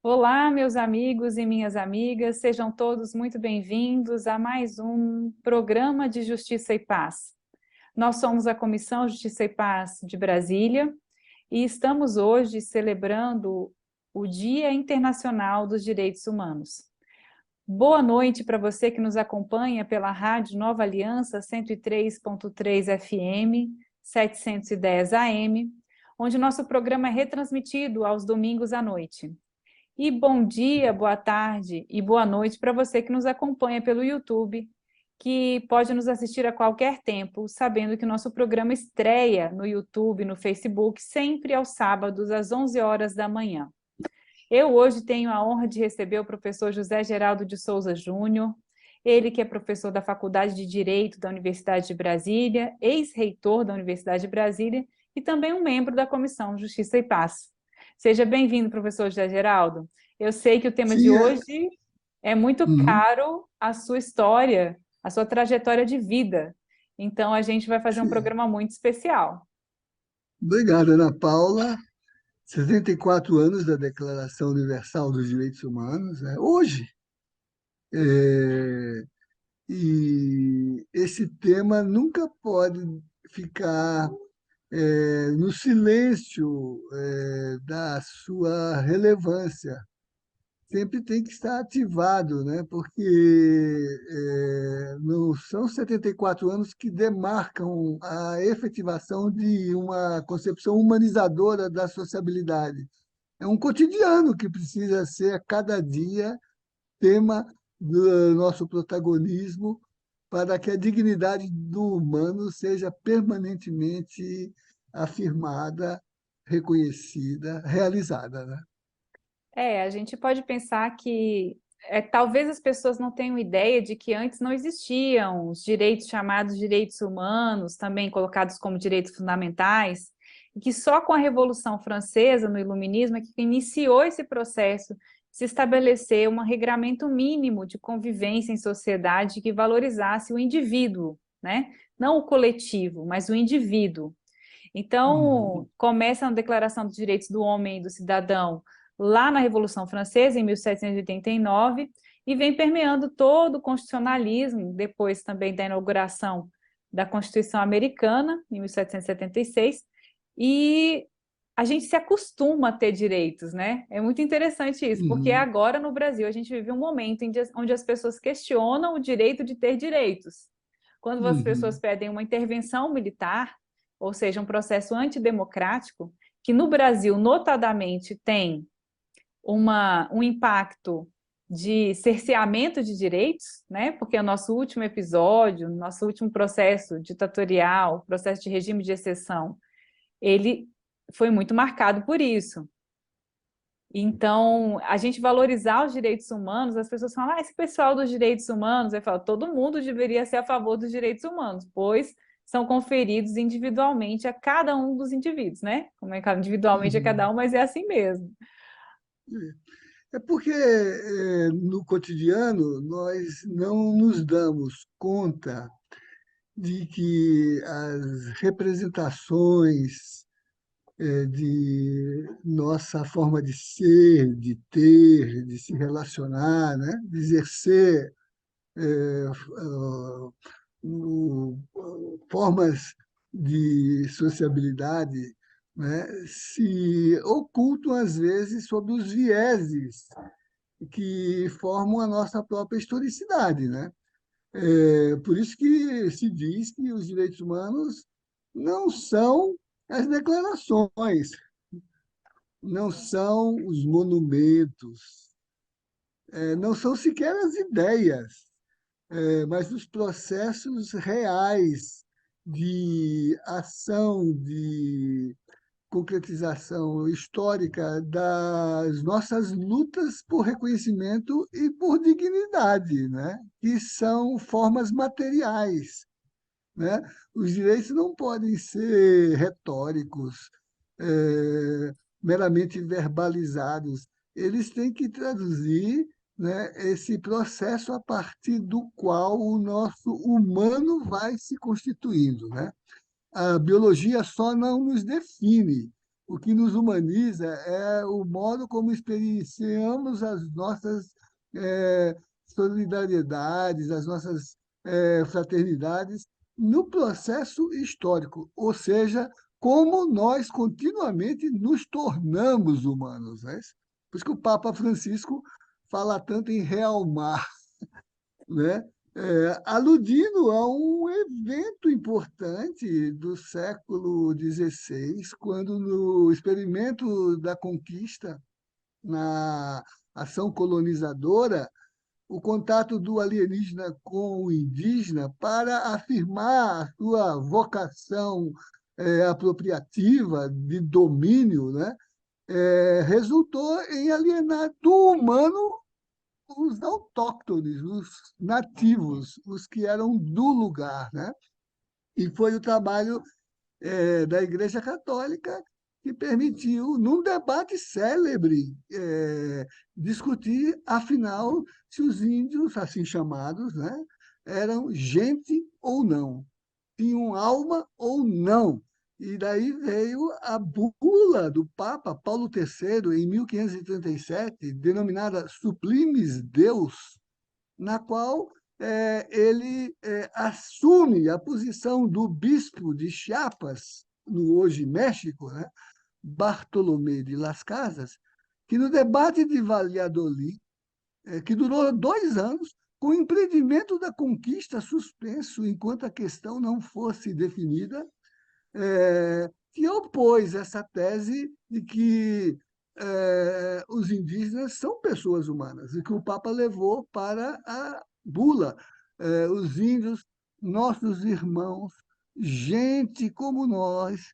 Olá, meus amigos e minhas amigas, sejam todos muito bem-vindos a mais um programa de Justiça e Paz. Nós somos a Comissão Justiça e Paz de Brasília e estamos hoje celebrando o Dia Internacional dos Direitos Humanos. Boa noite para você que nos acompanha pela Rádio Nova Aliança 103.3 FM, 710 AM, onde nosso programa é retransmitido aos domingos à noite. E bom dia, boa tarde e boa noite para você que nos acompanha pelo YouTube, que pode nos assistir a qualquer tempo, sabendo que nosso programa estreia no YouTube, no Facebook, sempre aos sábados, às 11 horas da manhã. Eu hoje tenho a honra de receber o professor José Geraldo de Souza Júnior, ele que é professor da Faculdade de Direito da Universidade de Brasília, ex-reitor da Universidade de Brasília e também um membro da Comissão Justiça e Paz. Seja bem-vindo, professor José Geraldo. Eu sei que o tema de Sim, hoje é muito uhum, caro à sua história, à sua trajetória de vida. Então, a gente vai fazer um sim. programa muito especial. Obrigado, Ana Paula. 64 anos da Declaração Universal dos Direitos Humanos, né? Hoje. É, e esse tema nunca pode ficar no silêncio da sua relevância. Sempre tem que estar ativado, né? Porque não são 74 anos que demarcam a efetivação de uma concepção humanizadora da sociabilidade. É um cotidiano que precisa ser a cada dia tema do nosso protagonismo para que a dignidade do humano seja permanentemente afirmada, reconhecida, realizada, né? A gente pode pensar que talvez as pessoas não tenham ideia de que antes não existiam os direitos chamados direitos humanos, também colocados como direitos fundamentais, e que só com a Revolução Francesa, no Iluminismo, é que iniciou esse processo de se estabelecer um regramento mínimo de convivência em sociedade que valorizasse o indivíduo, né? Não o coletivo, mas o indivíduo. Uhum, Então, começa na Declaração dos Direitos do Homem e do Cidadão, lá na Revolução Francesa, em 1789, e vem permeando todo o constitucionalismo, depois também da inauguração da Constituição Americana, em 1776, e a gente se acostuma a ter direitos, né? É muito interessante isso, porque uhum, agora no Brasil a gente vive um momento onde as pessoas questionam o direito de ter direitos. Quando as pessoas uhum, pedem uma intervenção militar, ou seja, um processo antidemocrático, que no Brasil, notadamente, tem um impacto de cerceamento de direitos, né? Porque o nosso último episódio, nosso último processo ditatorial, processo de regime de exceção, ele foi muito marcado por isso. Então, a gente valorizar os direitos humanos, as pessoas falam, esse pessoal dos direitos humanos, eu falo, todo mundo deveria ser a favor dos direitos humanos, pois são conferidos individualmente a cada um dos indivíduos, né? Como é que individualmente a cada uhum. um, mas é assim mesmo. É porque no cotidiano nós não nos damos conta de que as representações de nossa forma de ser, de ter, de se relacionar, né? De exercer ah, formas de sociabilidade, né? Se ocultam, às vezes, sob os vieses que formam a nossa própria historicidade, né? Por isso que se diz que os direitos humanos não são as declarações, não são os monumentos, não são sequer as ideias, mas os processos reais de ação, de concretização histórica das nossas lutas por reconhecimento e por dignidade, né? Que são formas materiais, né? Os direitos não podem ser retóricos, meramente verbalizados. Eles têm que traduzir, né, esse processo a partir do qual o nosso humano vai se constituindo, né? A biologia só não nos define, O que nos humaniza é o modo como experienciamos as nossas solidariedades, as nossas fraternidades no processo histórico, ou seja, como nós continuamente nos tornamos humanos, né? Por isso que o Papa Francisco fala tanto em realmar, né? Aludindo a um evento importante do século XVI, quando no experimento da conquista, na ação colonizadora, o contato do alienígena com o indígena para afirmar a sua vocação apropriativa de domínio, né? Resultou em alienar do humano os autóctones, os nativos, os que eram do lugar, né? E foi o trabalho da Igreja Católica que permitiu, num debate célebre, discutir, afinal, se os índios, assim chamados, né, eram gente ou não, tinham alma ou não. E daí veio a bula do Papa Paulo III, em 1537, denominada Sublimes Deus, na qual ele assume a posição do bispo de Chiapas, no hoje México, né, Bartolomé de Las Casas, que no debate de Valladolid, que durou 2 anos, com o empreendimento da conquista suspenso enquanto a questão não fosse definida, que opôs essa tese de que os indígenas são pessoas humanas, e que o Papa levou para a bula. Os índios, nossos irmãos, gente como nós,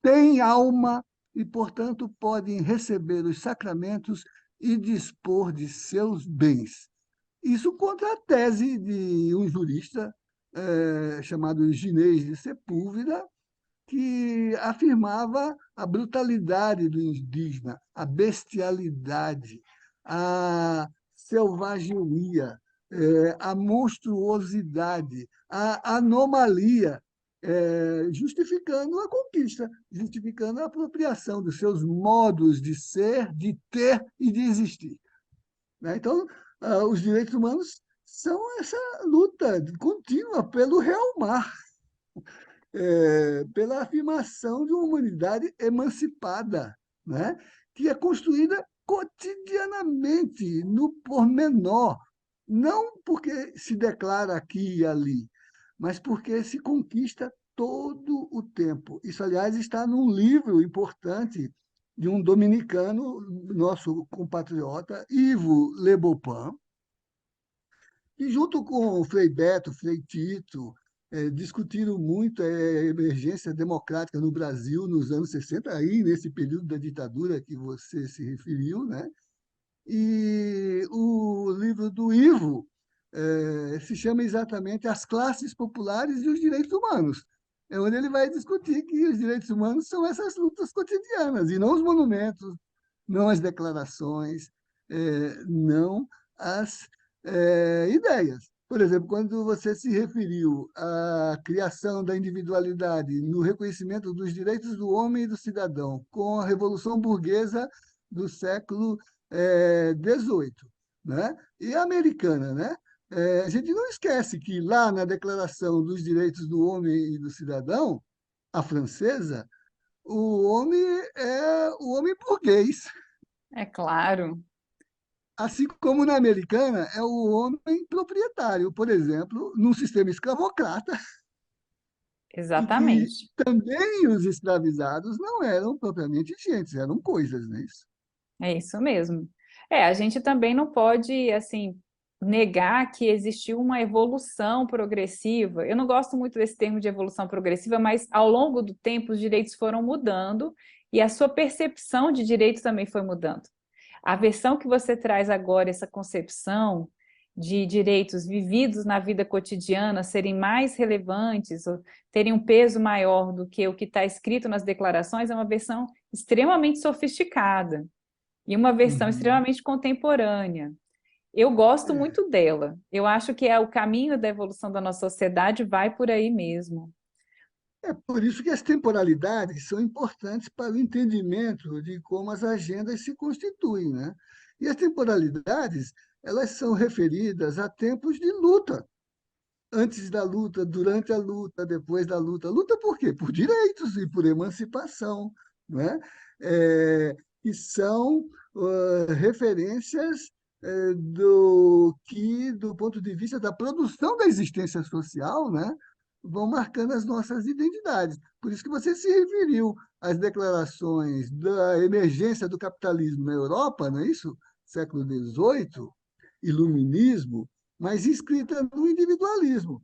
têm alma e, portanto, podem receber os sacramentos e dispor de seus bens. Isso contra a tese de um jurista chamado Ginês de Sepúlveda, que afirmava a brutalidade do indígena, a bestialidade, a selvageria, a monstruosidade, a anomalia, justificando a conquista, justificando a apropriação dos seus modos de ser, de ter e de existir, né? Então, os direitos humanos são essa luta contínua pelo realmar, pela afirmação de uma humanidade emancipada, né? Que é construída cotidianamente, no pormenor, não porque se declara aqui e ali, mas porque se conquista todo o tempo. Isso, aliás, está num livro importante de um dominicano, nosso compatriota, Ivo Lebopin, e junto com o Frei Beto, Frei Tito, discutiram muito a emergência democrática no Brasil nos anos 60, aí nesse período da ditadura que você se referiu, né? E o livro do Ivo se chama exatamente As Classes Populares e os Direitos Humanos, é onde ele vai discutir que os direitos humanos são essas lutas cotidianas, e não os monumentos, não as declarações, não as ideias. Por exemplo, quando você se referiu à criação da individualidade no reconhecimento dos direitos do homem e do cidadão com a Revolução Burguesa do século XVIII, né? E a americana, né? A gente não esquece que lá na Declaração dos Direitos do Homem e do Cidadão, a francesa, o homem é o homem burguês, É claro, assim como na americana é o homem proprietário, por exemplo, num sistema escravocrata, em que exatamente. também os escravizados não eram propriamente gente, eram coisas, não é isso? É isso mesmo. A gente também não pode, assim, negar que existiu uma evolução progressiva. Eu não gosto muito desse termo de evolução progressiva, mas ao longo do tempo os direitos foram mudando e a sua percepção de direitos também foi mudando. A versão que você traz agora, essa concepção de direitos vividos na vida cotidiana serem mais relevantes, ou terem um peso maior do que o que está escrito nas declarações, é uma versão extremamente sofisticada e uma versão Uhum. extremamente contemporânea. Eu gosto É, muito dela. Eu acho que é o caminho da evolução da nossa sociedade vai por aí mesmo. É por isso que as temporalidades são importantes para o entendimento de como as agendas se constituem, né? E as temporalidades, elas são referidas a tempos de luta, antes da luta, durante a luta, depois da luta. Luta por quê? Por direitos e por emancipação, né? Que são referências do ponto de vista da produção da existência social, né? Vão marcando as nossas identidades. Por isso que você se referiu às declarações da emergência do capitalismo na Europa, não é isso? Século XVIII, iluminismo, mas inscrita no individualismo,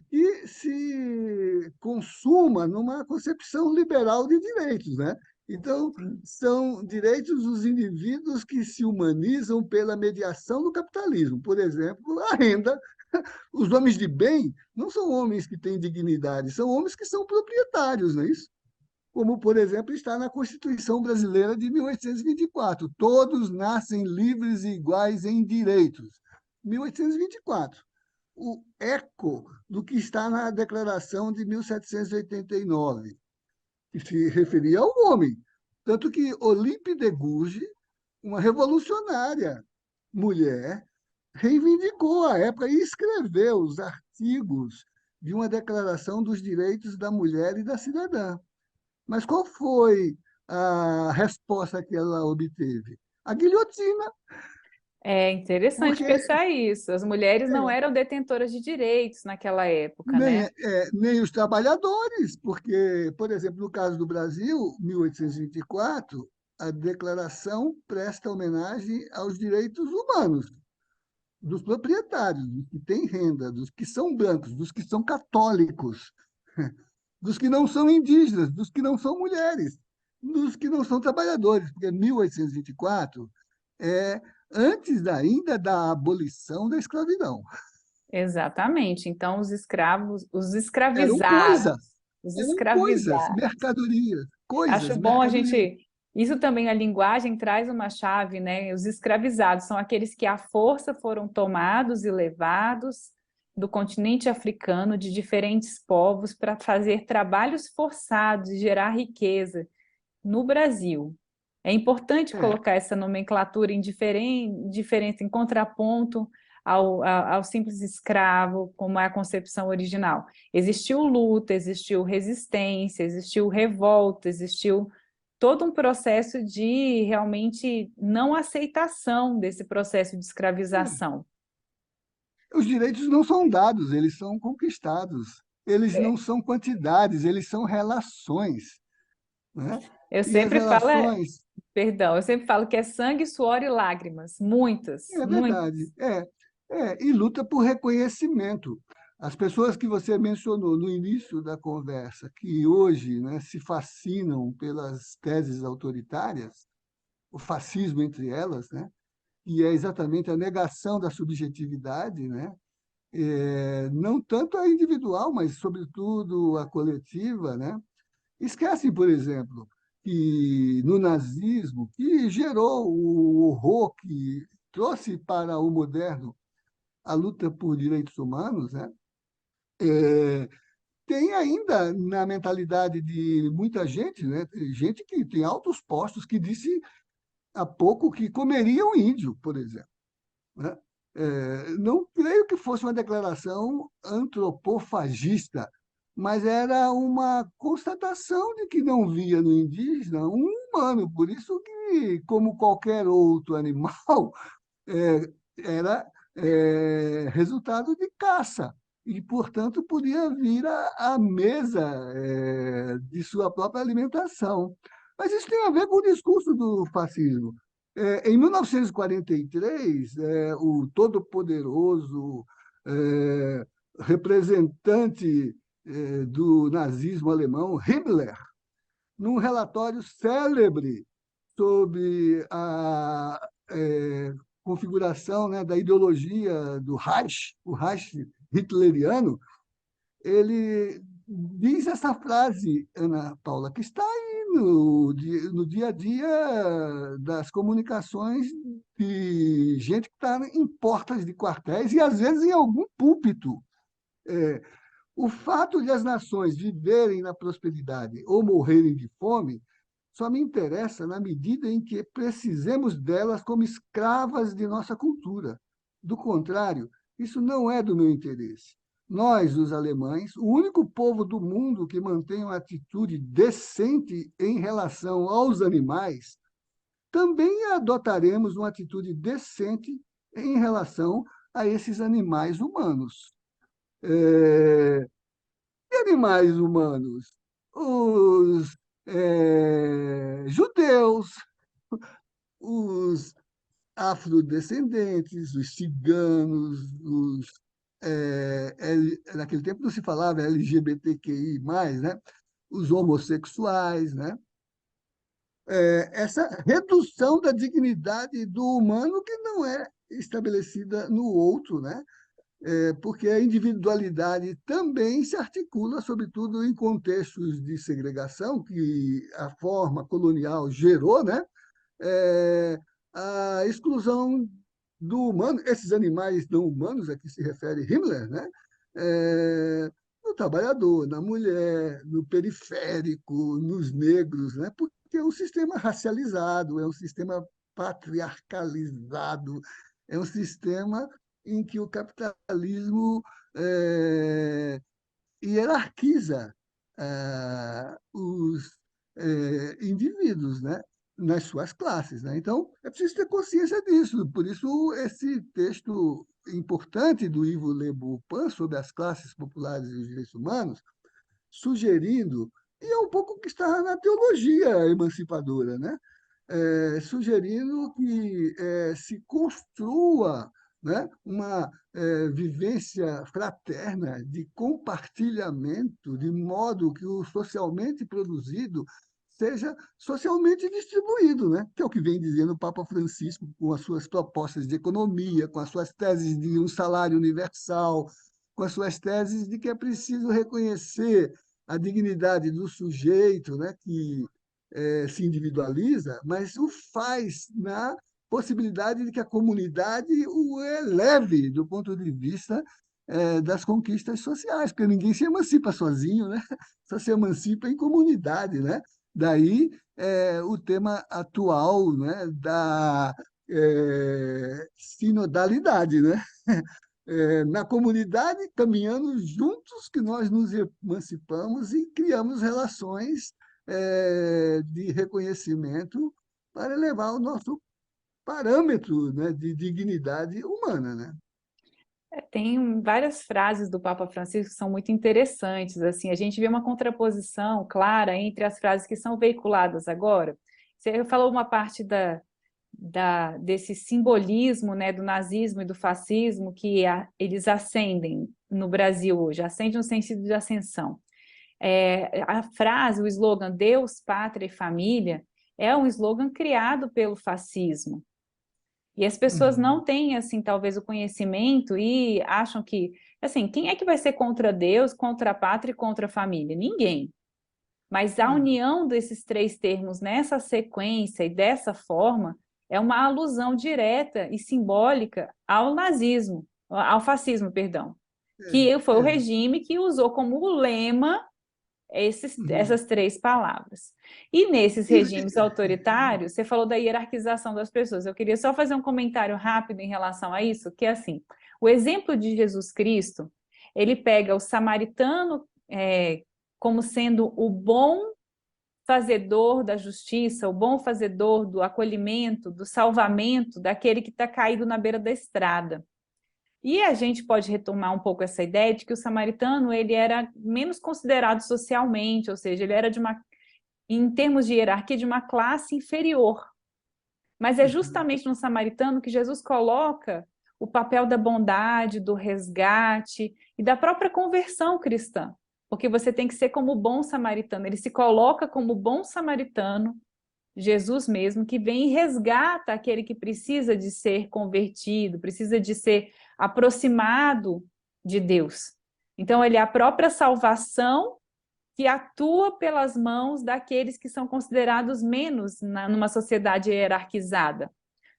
e se consuma numa concepção liberal de direitos, né? Então, Sim. são direitos dos indivíduos que se humanizam pela mediação do capitalismo. Por exemplo, a renda. Os homens de bem não são homens que têm dignidade, são homens que são proprietários, não é isso? Como, por exemplo, está na Constituição Brasileira de 1824. Todos nascem livres e iguais em direitos. 1824. O eco do que está na Declaração de 1789, que se referia ao homem. Tanto que Olympe de Gouges, uma revolucionária mulher, reivindicou a época e escreveu os artigos de uma Declaração dos Direitos da Mulher e da Cidadã. Mas qual foi a resposta que ela obteve? A guilhotina, É interessante porque pensar isso. As mulheres não é, eram detentoras de direitos naquela época, né? nem os trabalhadores, porque, por exemplo, no caso do Brasil, 1824, a declaração presta homenagem aos direitos humanos, dos proprietários, dos que têm renda, dos que são brancos, dos que são católicos, dos que não são indígenas, dos que não são mulheres, dos que não são trabalhadores, porque 1824 é antes ainda da abolição da escravidão. Exatamente. Então, os Eram escravizados, coisas, os eram coisas, escravizados. mercadorias, Acho coisas, bom a mercadorias. gente. Isso também a linguagem traz uma chave, né? Os escravizados são aqueles que à força foram tomados e levados do continente africano de diferentes povos para fazer trabalhos forçados e gerar riqueza no Brasil. É importante É, colocar essa nomenclatura em diferença, em contraponto ao simples escravo, como é a concepção original. Existiu luta, existiu resistência, existiu revolta, existiu todo um processo de realmente não aceitação desse processo de é. escravização. Os direitos não são dados, eles são conquistados. Eles não É, são quantidades, eles são relações, né? eu E as sempre falo, relações, perdão, eu sempre falo que é sangue, suor e lágrimas, muitas, é muitas. verdade, e luta por reconhecimento. As pessoas que você mencionou no início da conversa, que hoje, né, se fascinam pelas teses autoritárias, o fascismo entre elas, né, e é exatamente a negação da subjetividade, né, não tanto a individual, mas, sobretudo, a coletiva, né, esquecem, por exemplo, que no nazismo, que gerou o horror que trouxe para o moderno a luta por direitos humanos, né? Tem ainda na mentalidade de muita gente, né? Gente que tem altos postos, que disse há pouco que comeria um índio, por exemplo, né? Não creio que fosse uma declaração antropofagista, mas era uma constatação de que não via no indígena um humano. Por isso que, como qualquer outro animal, era resultado de caça e, portanto, podia vir à mesa de sua própria alimentação. Mas isso tem a ver com o discurso do fascismo. Em 1943, o todo-poderoso representante do nazismo alemão, Himmler, num relatório célebre sobre a configuração, né, da ideologia do Reich, o Reich hitleriano, ele diz essa frase, Ana Paula, que está aí no dia a dia das comunicações de gente que está em portas de quartéis e, às vezes, em algum púlpito. O fato de as nações viverem na prosperidade ou morrerem de fome só me interessa na medida em que precisemos delas como escravas de nossa cultura. Do contrário, isso não é do meu interesse. Nós, os alemães, o único povo do mundo que mantém uma atitude decente em relação aos animais, também adotaremos uma atitude decente em relação a esses animais humanos. Que animais humanos? Os judeus, os afrodescendentes, os ciganos, naquele tempo não se falava LGBTQI+, né? Os homossexuais, né? Essa redução da dignidade do humano que não é estabelecida no outro, né? Porque a individualidade também se articula, sobretudo em contextos de segregação que a forma colonial gerou, né? A exclusão do humano, esses animais não humanos a que se refere Himmler, né? No trabalhador, na mulher, no periférico, nos negros, né? Porque é um sistema racializado, é um sistema patriarcalizado, é um sistema em que o capitalismo hierarquiza os indivíduos, né, nas suas classes. Né? Então, é preciso ter consciência disso. Por isso, esse texto importante do Ivo Leboeuf sobre as classes populares e os direitos humanos, sugerindo, e é um pouco o que está na teologia emancipadora, né? Sugerindo que se construa, né, uma vivência fraterna de compartilhamento, de modo que o socialmente produzido seja socialmente distribuído, né? Que é o que vem dizendo o Papa Francisco com as suas propostas de economia, com as suas teses de um salário universal, com as suas teses de que é preciso reconhecer a dignidade do sujeito, né, que se individualiza, mas o faz na possibilidade de que a comunidade o eleve do ponto de vista das conquistas sociais, porque ninguém se emancipa sozinho, né? Só se emancipa em comunidade, né? Daí o tema atual, né, da sinodalidade, né? Na comunidade, caminhando juntos, que nós nos emancipamos e criamos relações de reconhecimento para elevar o nosso parâmetro, né, de dignidade humana, né? Tem várias frases do Papa Francisco que são muito interessantes, assim, a gente vê uma contraposição clara entre as frases que são veiculadas agora. Você falou uma parte desse simbolismo, né, do nazismo e do fascismo que eles ascendem no Brasil hoje, ascendem no sentido de ascensão. A frase, o slogan Deus, Pátria e Família é um slogan criado pelo fascismo. E as pessoas Uhum. não têm, assim, talvez o conhecimento e acham que, assim, quem é que vai ser contra Deus, contra a pátria e contra a família? Ninguém. Mas a Uhum. união desses três termos nessa sequência e dessa forma é uma alusão direta e simbólica ao nazismo, ao fascismo, perdão, que foi o É. regime que usou como lema Uhum. essas três palavras. E nesses regimes autoritários, você falou da hierarquização das pessoas. Eu queria só fazer um comentário rápido em relação a isso, que é assim, o exemplo de Jesus Cristo, ele pega o samaritano como sendo o bom fazedor da justiça, o bom fazedor do acolhimento, do salvamento daquele que está caído na beira da estrada. E a gente pode retomar um pouco essa ideia de que o samaritano ele era menos considerado socialmente, ou seja, ele era em termos de hierarquia, de uma classe inferior. Mas é Uhum. justamente no samaritano que Jesus coloca o papel da bondade, do resgate e da própria conversão cristã. Porque você tem que ser como o bom samaritano. Ele se coloca como o bom samaritano, Jesus mesmo, que vem e resgata aquele que precisa de ser convertido, precisa de ser aproximado de Deus. Então, ele é a própria salvação que atua pelas mãos daqueles que são considerados menos numa sociedade hierarquizada.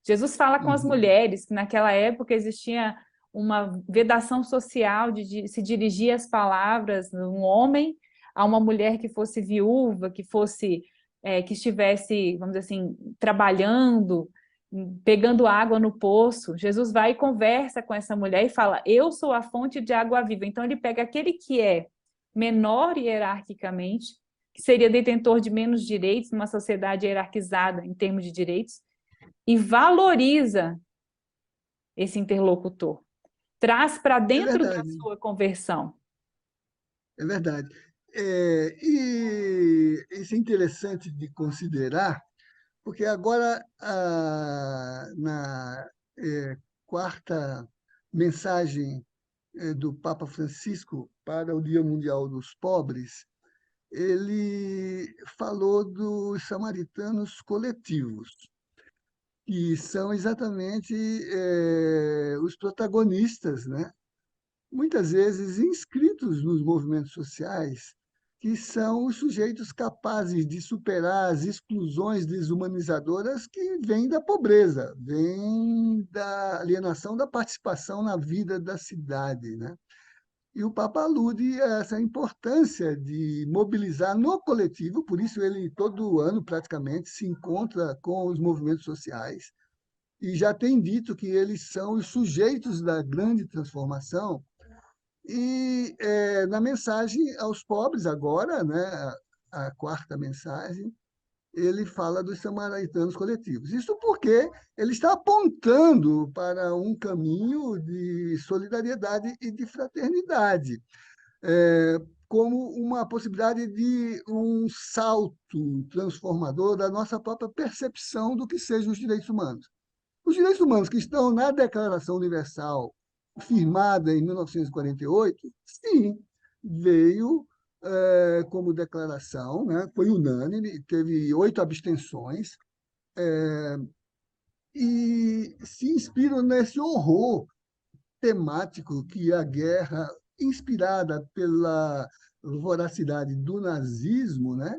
Jesus fala com as Uhum. mulheres, que naquela época existia uma vedação social de se dirigir as palavras de um homem a uma mulher que fosse viúva, que fosse que estivesse, vamos dizer assim, trabalhando, pegando água no poço. Jesus vai e conversa com essa mulher e fala: eu sou a fonte de água viva. Então ele pega aquele que é menor hierarquicamente, que seria detentor de menos direitos numa sociedade hierarquizada em termos de direitos, e valoriza esse interlocutor. Traz para É dentro da verdade, sua conversão. é verdade. E isso é interessante de considerar, porque agora, na quarta mensagem do Papa Francisco para o Dia Mundial dos Pobres, ele falou dos samaritanos coletivos, que são exatamente os protagonistas, né? Muitas vezes inscritos nos movimentos sociais, que são os sujeitos capazes de superar as exclusões desumanizadoras que vêm da pobreza, vêm da alienação da participação na vida da cidade, né? E o Papa alude a essa importância de mobilizar no coletivo, por isso ele todo ano praticamente se encontra com os movimentos sociais e já tem dito que eles são os sujeitos da grande transformação. E na mensagem aos pobres agora, né, a quarta mensagem, ele fala dos samaritanos coletivos. Isso porque ele está apontando para um caminho de solidariedade e de fraternidade, como uma possibilidade de um salto transformador da nossa própria percepção do que sejam os direitos humanos. Os direitos humanos que estão na Declaração Universal, firmada em 1948, sim, veio como declaração, né, foi unânime, teve 8 abstenções, e se inspiram nesse horror temático que a guerra, inspirada pela voracidade do nazismo, né,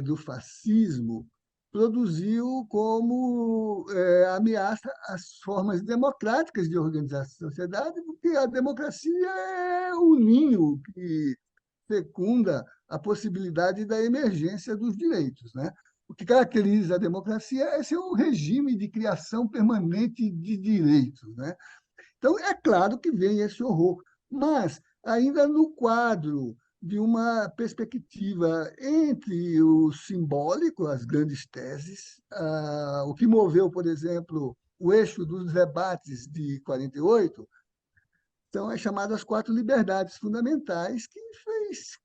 do fascismo, produziu como ameaça às formas democráticas de organizar a sociedade, porque a democracia é o ninho que fecunda a possibilidade da emergência dos direitos, né? O que caracteriza a democracia é ser um regime de criação permanente de direitos, né? Então, é claro que vem esse horror, mas ainda no quadro de uma perspectiva entre o simbólico, as grandes teses, o que moveu, por exemplo, o eixo dos debates de 48, são as chamadas 4 liberdades fundamentais, que fez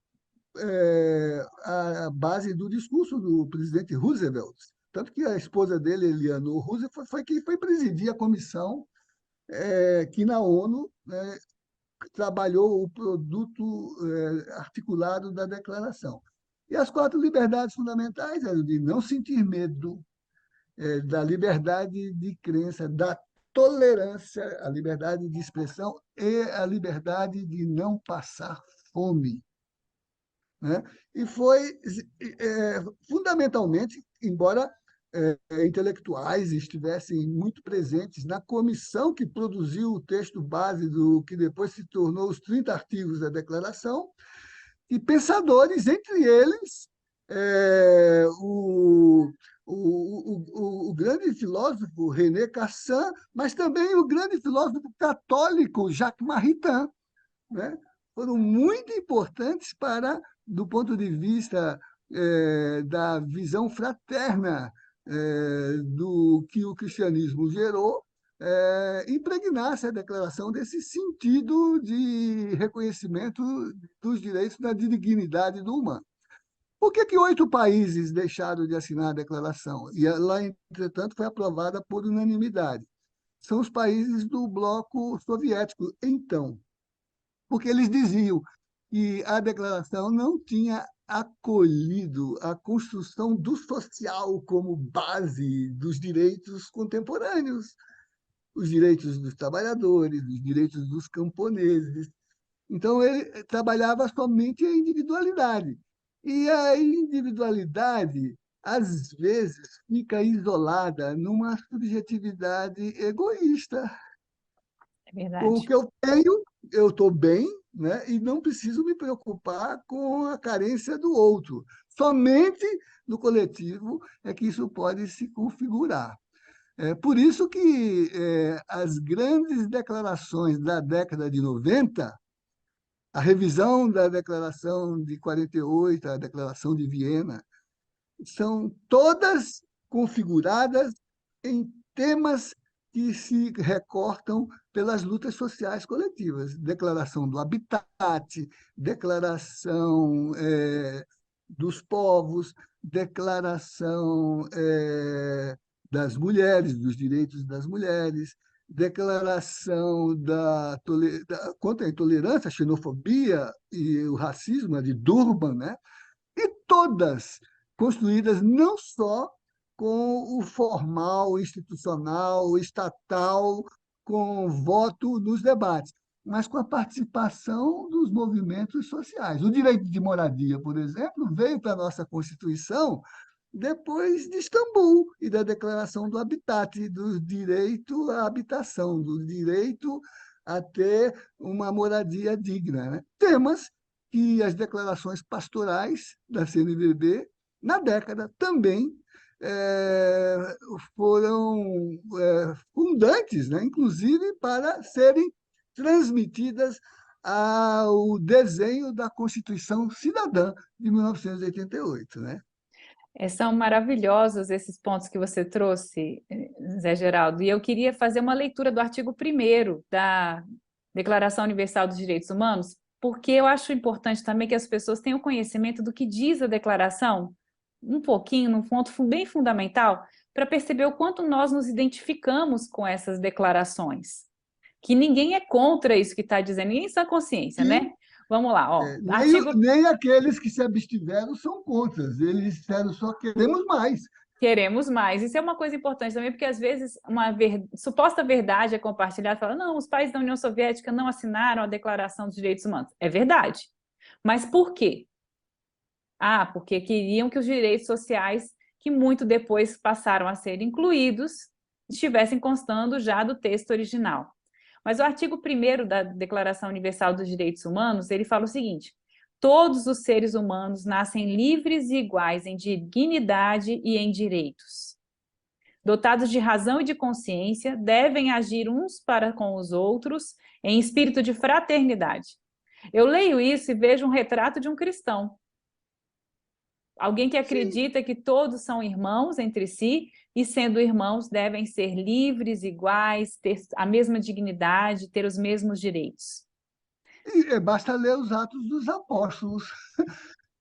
a base do discurso do presidente Roosevelt. Tanto que a esposa dele, Eleanor Roosevelt, foi quem foi presidir a comissão que na ONU, né, trabalhou o produto articulado da declaração. E as 4 liberdades fundamentais eram de não sentir medo, da liberdade de crença, da tolerância, a liberdade de expressão e a liberdade de não passar fome, né? E foi fundamentalmente, embora intelectuais estivessem muito presentes na comissão que produziu o texto base do que depois se tornou os 30 artigos da Declaração, e pensadores, entre eles o grande filósofo René Cassin, mas também o grande filósofo católico Jacques Maritain, né? Foram muito importantes para, do ponto de vista da visão fraterna do que o cristianismo gerou, impregnasse a declaração desse sentido de reconhecimento dos direitos da dignidade do humano. Por que 8 países deixaram de assinar a declaração? E ela, entretanto, foi aprovada por unanimidade. São os países do bloco soviético, então, porque eles diziam que a declaração não tinha acolhido a construção do social como base dos direitos contemporâneos, os direitos dos trabalhadores, os direitos dos camponeses. Então, ele trabalhava somente a individualidade. E a individualidade, às vezes, fica isolada numa subjetividade egoísta. É Com o verdade. que eu tenho, eu estou bem, né? E não preciso me preocupar com a carência do outro. Somente no coletivo é que isso pode se configurar. É por isso que as grandes declarações da década de 90, a revisão da Declaração de 48, a Declaração de Viena, são todas configuradas em temas que se recortam pelas lutas sociais coletivas. Declaração do habitat, declaração dos povos, declaração das mulheres, dos direitos das mulheres, declaração contra a intolerância, a xenofobia e o racismo, a de Durban, né? E todas construídas não só com o formal, institucional, estatal, com voto nos debates, mas com a participação dos movimentos sociais. O direito de moradia, por exemplo, veio para a nossa Constituição depois de Istambul e da Declaração do Habitat, do direito à habitação, do direito a ter uma moradia digna, né? Temas que as declarações pastorais da CNBB, na década, também foram fundantes, né? Inclusive para serem transmitidas ao desenho da Constituição Cidadã de 1988, né? São maravilhosos esses pontos que você trouxe, Zé Geraldo. E eu queria fazer uma leitura do artigo 1º da Declaração Universal dos Direitos Humanos, porque eu acho importante também que as pessoas tenham conhecimento do que diz a declaração, um pouquinho, num ponto bem fundamental, para perceber o quanto nós nos identificamos com essas declarações. Que ninguém é contra isso que está dizendo, ninguém em sã consciência, né? Sim. Vamos lá, ó. Nem, Artigo nem aqueles que se abstiveram são contra, eles disseram só queremos mais. Queremos mais. Isso é uma coisa importante também, porque às vezes uma suposta verdade é compartilhada, fala, não, os países da União Soviética não assinaram a Declaração dos Direitos Humanos. É verdade. Mas por quê? Ah, porque queriam que os direitos sociais, que muito depois passaram a ser incluídos, estivessem constando já do texto original. Mas o artigo 1º da Declaração Universal dos Direitos Humanos, ele fala o seguinte: todos os seres humanos nascem livres e iguais em dignidade e em direitos. Dotados de razão e de consciência, devem agir uns para com os outros em espírito de fraternidade. Eu leio isso e vejo um retrato de um cristão. Alguém que Sim, acredita que todos são irmãos entre si e, sendo irmãos, devem ser livres, iguais, ter a mesma dignidade, ter os mesmos direitos. e basta ler os Atos dos Apóstolos.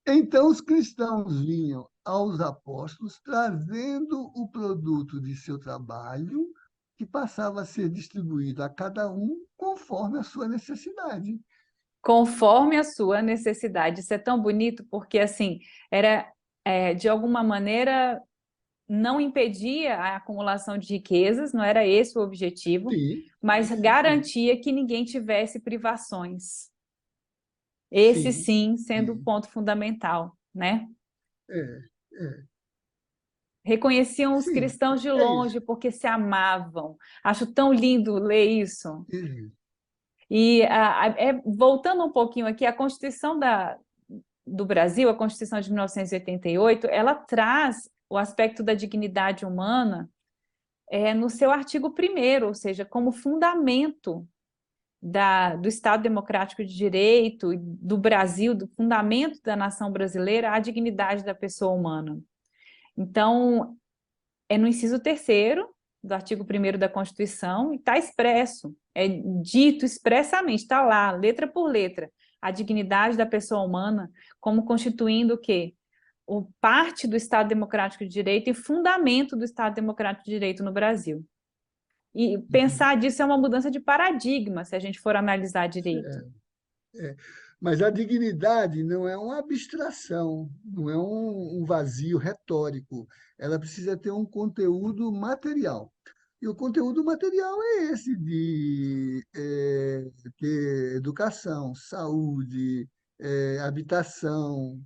Então, os cristãos vinham aos apóstolos trazendo o produto de seu trabalho, que passava a ser distribuído a cada um conforme a sua necessidade. Conforme a sua necessidade. Isso é tão bonito porque, assim, era, de alguma maneira, não impedia a acumulação de riquezas, não era esse o objetivo, Sim, sim, mas sim, sim. garantia que ninguém tivesse privações. Esse, Sim, sim, sendo o sim. ponto fundamental, né? É, é. Reconheciam os Sim, cristãos de é isso. longe porque se amavam. Acho tão lindo ler isso. Isso. E voltando um pouquinho aqui, a Constituição do Brasil, a Constituição de 1988, ela traz o aspecto da dignidade humana no seu artigo 1º, ou seja, como fundamento do Estado Democrático de Direito, do Brasil, do fundamento da nação brasileira, a dignidade da pessoa humana. Então, é no inciso 3º do artigo 1º da Constituição, e está expresso, é dito expressamente, está lá, letra por letra, a dignidade da pessoa humana como constituindo o quê? Parte do Estado Democrático de Direito e fundamento do Estado Democrático de Direito no Brasil. E Uhum. pensar disso é uma mudança de paradigma, se a gente for analisar direito. É. Mas a dignidade não é uma abstração, não é um vazio retórico. Ela precisa ter um conteúdo material. E o conteúdo material é esse de ter educação, saúde, habitação,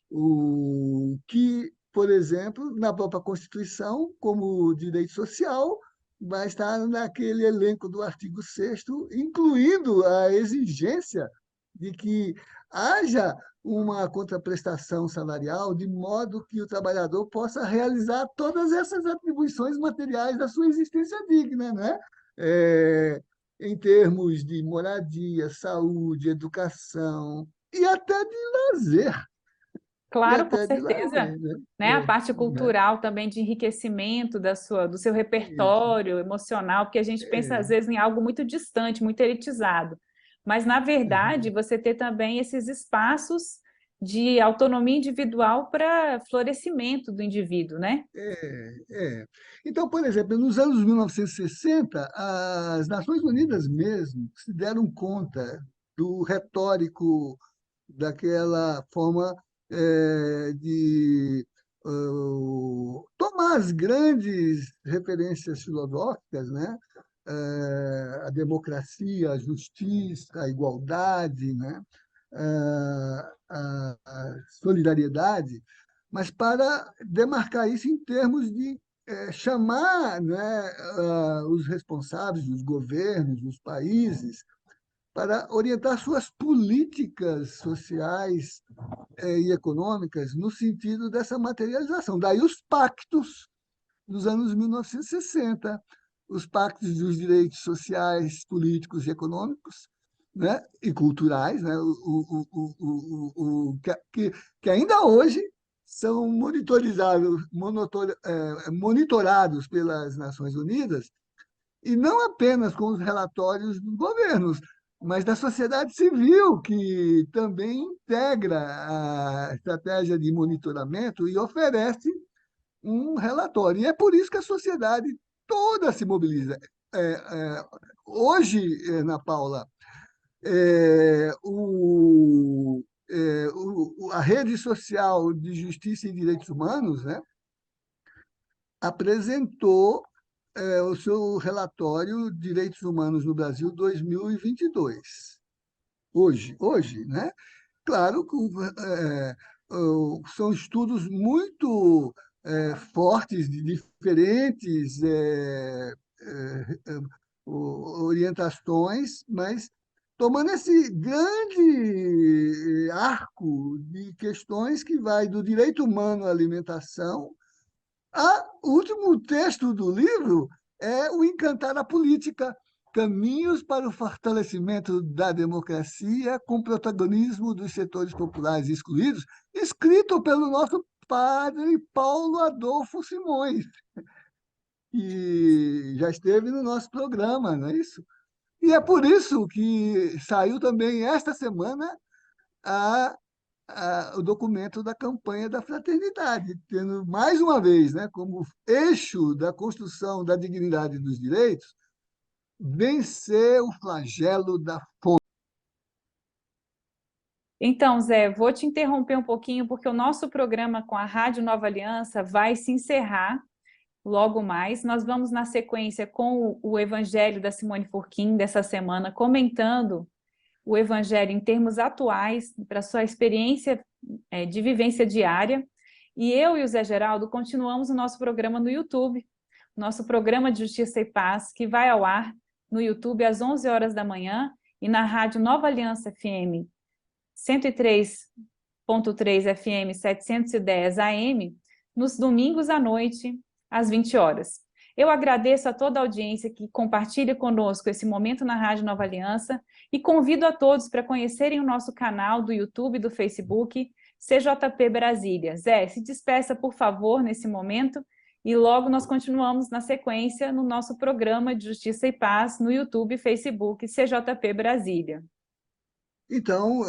o que, por exemplo, na própria Constituição, como direito social, vai estar naquele elenco do artigo 6º, incluindo a exigência de que haja uma contraprestação salarial, de modo que o trabalhador possa realizar todas essas atribuições materiais da sua existência digna, né? É, em termos de moradia, saúde, educação e até de lazer, e Claro, com até de certeza. lazer, né? Né? A parte Né? cultural também de enriquecimento do seu Isso. repertório emocional, porque a gente pensa às É. vezes em algo muito distante, muito elitizado. Mas, na verdade, Uhum. você ter também esses espaços de autonomia individual para florescimento do indivíduo, né? É. Então, por exemplo, nos anos 1960, as Nações Unidas mesmo se deram conta do retórico daquela forma de tomar as grandes referências filosóficas, né? A democracia, a justiça, a igualdade, né? A solidariedade, mas para demarcar isso em termos de chamar, né, os responsáveis, os governos, os países, para orientar suas políticas sociais e econômicas no sentido dessa materialização. Daí os pactos dos anos 1960, os pactos dos direitos sociais, políticos e econômicos, né, e culturais, né, que ainda hoje são monitorados pelas Nações Unidas, e não apenas com os relatórios dos governos, mas da sociedade civil, que também integra a estratégia de monitoramento e oferece um relatório. E é por isso que a sociedade toda se mobiliza. Hoje, Ana Paula, a rede social de justiça e direitos humanos, né, apresentou o seu relatório Direitos Humanos no Brasil 2022. Hoje, né? Claro que são estudos muito fortes, diferentes orientações, mas tomando esse grande arco de questões que vai do direito humano à alimentação. O último texto do livro é O Encantar a Política, Caminhos para o Fortalecimento da Democracia com Protagonismo dos Setores Populares Excluídos, escrito pelo nosso padre Paulo Adolfo Simões, que já esteve no nosso programa, não é isso? E é por isso que saiu também esta semana a o documento da campanha da fraternidade, tendo mais uma vez, né, como eixo da construção da dignidade dos direitos, vencer o flagelo da fome. Então, Zé, vou te interromper um pouquinho, porque o nosso programa com a Rádio Nova Aliança vai se encerrar logo mais. Nós vamos na sequência com o Evangelho da Simone Furquim dessa semana, comentando o Evangelho em termos atuais, para sua experiência de vivência diária. E eu e o Zé Geraldo continuamos o nosso programa no YouTube, nosso programa de Justiça e Paz, que vai ao ar no YouTube às 11 horas da manhã e na Rádio Nova Aliança FM 103.3 FM 710 AM, nos domingos à noite, às 20 horas. Eu agradeço a toda a audiência que compartilha conosco esse momento na Rádio Nova Aliança e convido a todos para conhecerem o nosso canal do YouTube e do Facebook, CJP Brasília. Zé, se despeça, por favor, nesse momento, e logo nós continuamos na sequência no nosso programa de Justiça e Paz no YouTube e Facebook CJP Brasília. Então,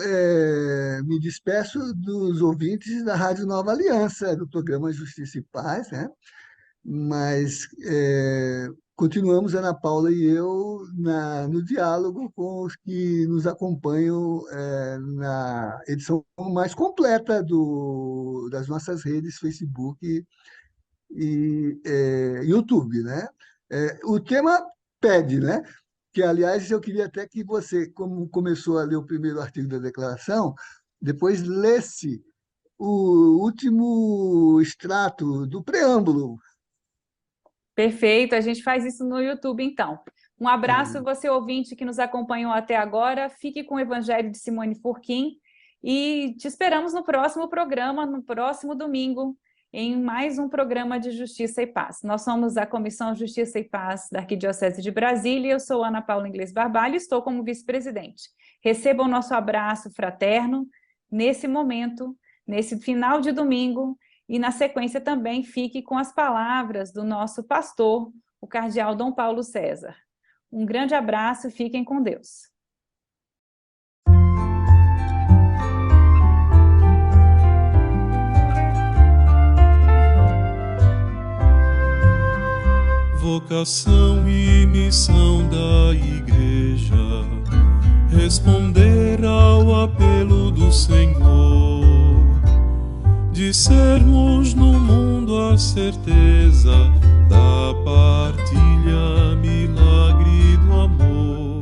me despeço dos ouvintes da Rádio Nova Aliança, do programa Justiça e Paz, né? Mas continuamos, Ana Paula e eu, no diálogo com os que nos acompanham na edição mais completa das nossas redes Facebook e YouTube, né? O tema pede, né? Que, aliás, eu queria até que você, como começou a ler o primeiro artigo da declaração, depois lesse o último extrato do preâmbulo, Perfeito, a gente faz isso no YouTube, então. Um abraço, você ouvinte que nos acompanhou até agora. Fique com o Evangelho de Simone Furquim e te esperamos no próximo programa, no próximo domingo, em mais um programa de Justiça e Paz. Nós somos a Comissão Justiça e Paz da Arquidiocese de Brasília. Eu sou Ana Paula Inglês Barbalho e estou como vice-presidente. Receba o nosso abraço fraterno nesse momento, nesse final de domingo, e na sequência também fique com as palavras do nosso pastor, o cardeal Dom Paulo César. Um grande abraço, fiquem com Deus. Vocação e missão da Igreja, responder ao apelo do Senhor, de sermos no mundo a certeza da partilha, milagre do amor.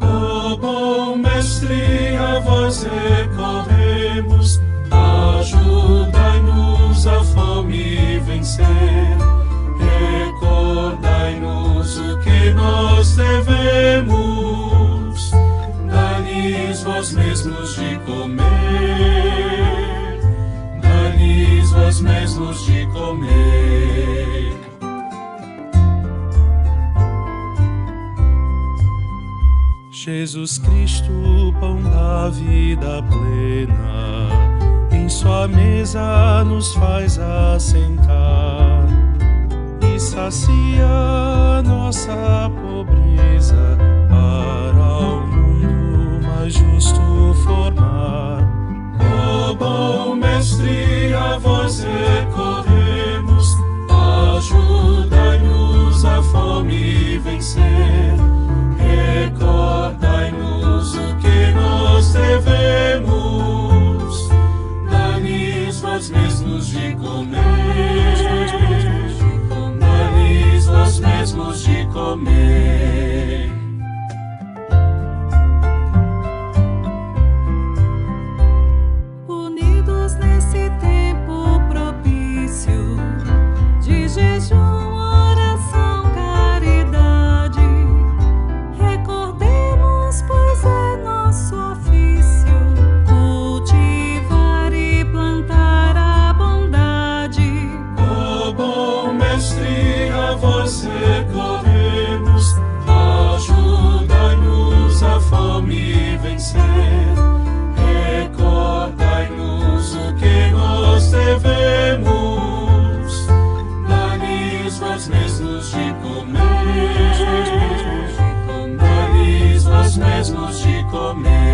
Ó bom Mestre, a vós recorremos, ajudai-nos a fome vencer, recordai-nos o que nós devemos, dai-lhes vós mesmos de comer, dai-lhes vós mesmos de comer. Jesus Cristo, pão da vida plena, em sua mesa nos faz assentar e sacia nossa pobreza para o mundo mais justo formar. Ó bom Mestre, a vós recorremos, ajudai-nos a fome vencer, recordai-nos o que nós devemos, dai-lhes vós mesmos de comer, dai-lhes vós mesmos de comer. Unidos nesse tempo propício de jejum, oração, caridade, recordemos, pois é nosso ofício, cultivar e plantar a bondade. Ó bom Mestre, a vós recorremos, ajudai-nos a fome vencer, recordai-nos o que nós devemos, dai-lhes vós mesmos de comer, dai-lhes vós mesmos de comer.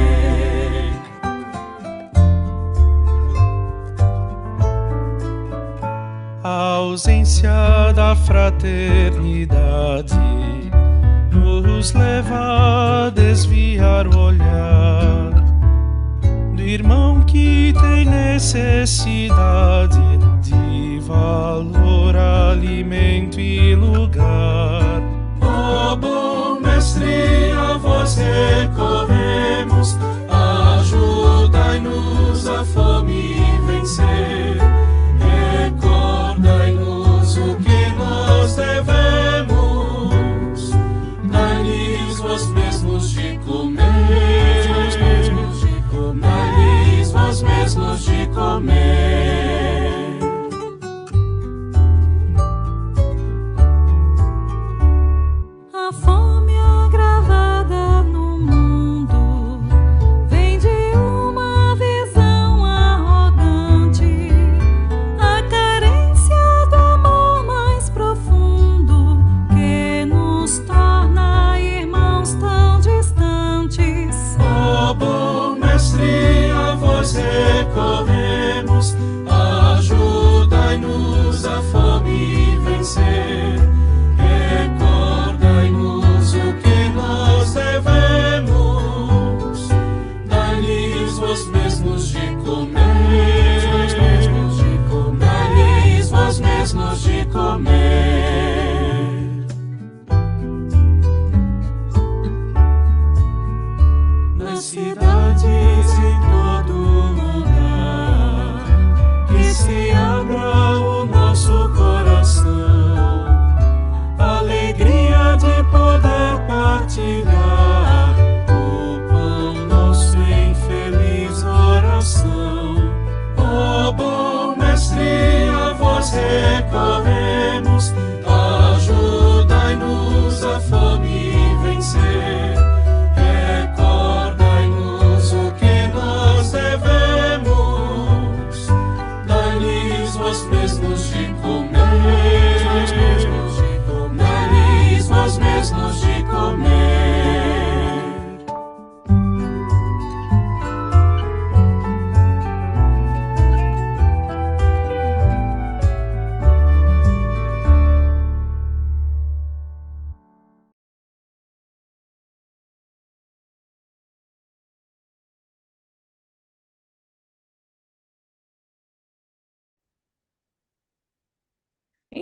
A ausência da fraternidade nos leva a desviar o olhar do irmão que tem necessidade de valor, alimento e lugar. Ó bom Mestre, a vós recorremos, ajudai-nos a fome vencer, recordai-nos o que nós devemos, dai-lhes vós mesmos de comer, dai-lhes vós mesmos de comer.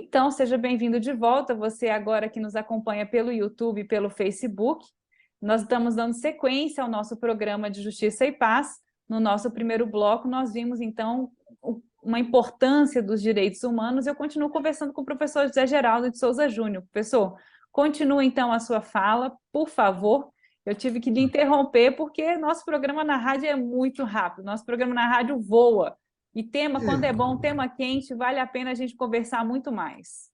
Então, seja bem-vindo de volta, você agora que nos acompanha pelo YouTube e pelo Facebook. Nós estamos dando sequência ao nosso programa de Justiça e Paz. No nosso primeiro bloco, nós vimos, então, uma importância dos direitos humanos. Eu continuo conversando com o professor José Geraldo de Souza Júnior. Professor, continua, então, a sua fala, por favor. Eu tive que lhe interromper, porque nosso programa na rádio é muito rápido, nosso programa na rádio voa. E tema, quando é bom, tema quente, vale a pena a gente conversar muito mais.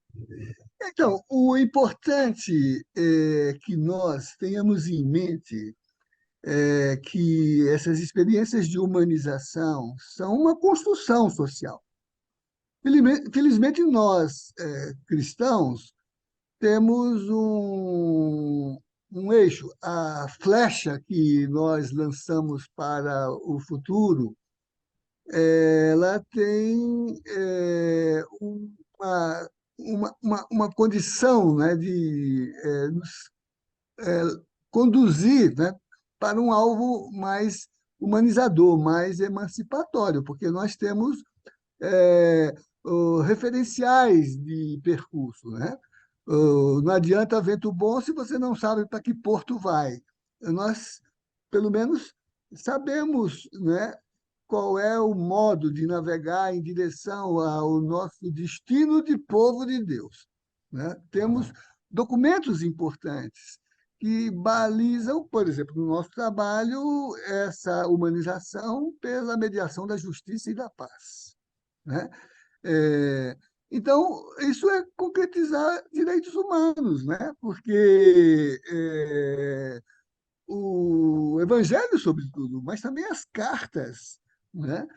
Então, o importante é que nós tenhamos em mente que essas experiências de humanização são uma construção social. Felizmente, nós, cristãos, temos um eixo, a flecha que nós lançamos para o futuro, ela tem uma condição, né, de nos conduzir, né, para um alvo mais humanizador, mais emancipatório, porque nós temos referenciais de percurso, né? Não adianta vento bom se você não sabe para que porto vai. Nós, pelo menos, sabemos, né, qual é o modo de navegar em direção ao nosso destino de povo de Deus, né? Temos documentos importantes que balizam, por exemplo, no nosso trabalho, essa humanização pela mediação da justiça e da paz, né? Então, isso é concretizar direitos humanos, né? Porque o Evangelho, sobretudo, mas também as cartas, né,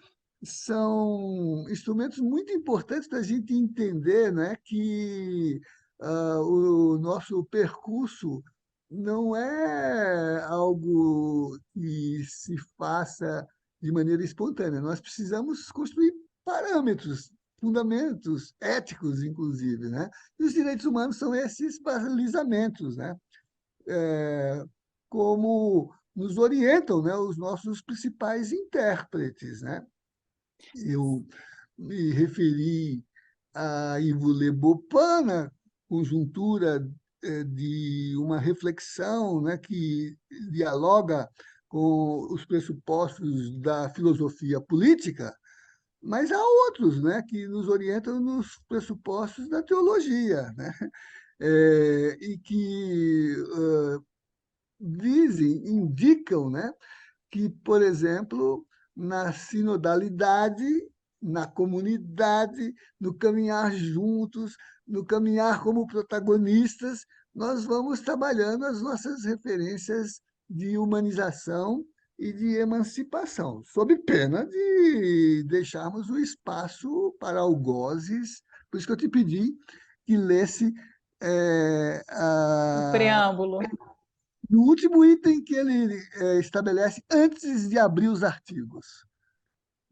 são instrumentos muito importantes para a gente entender, né, que o nosso percurso não é algo que se faça de maneira espontânea. Nós precisamos construir parâmetros, fundamentos éticos, inclusive, né? E os direitos humanos são esses balizamentos, né? Como nos orientam, né, os nossos principais intérpretes, né? Eu me referi a Yves Le Beaupin, na conjuntura de uma reflexão, né, que dialoga com os pressupostos da filosofia política, mas há outros, né, que nos orientam nos pressupostos da teologia, né? E que indicam, né, que, por exemplo, na sinodalidade, na comunidade, no caminhar juntos, no caminhar como protagonistas, nós vamos trabalhando as nossas referências de humanização e de emancipação, sob pena de deixarmos o espaço para algozes. Por isso que eu te pedi que lesse O preâmbulo. no último item que ele estabelece antes de abrir os artigos.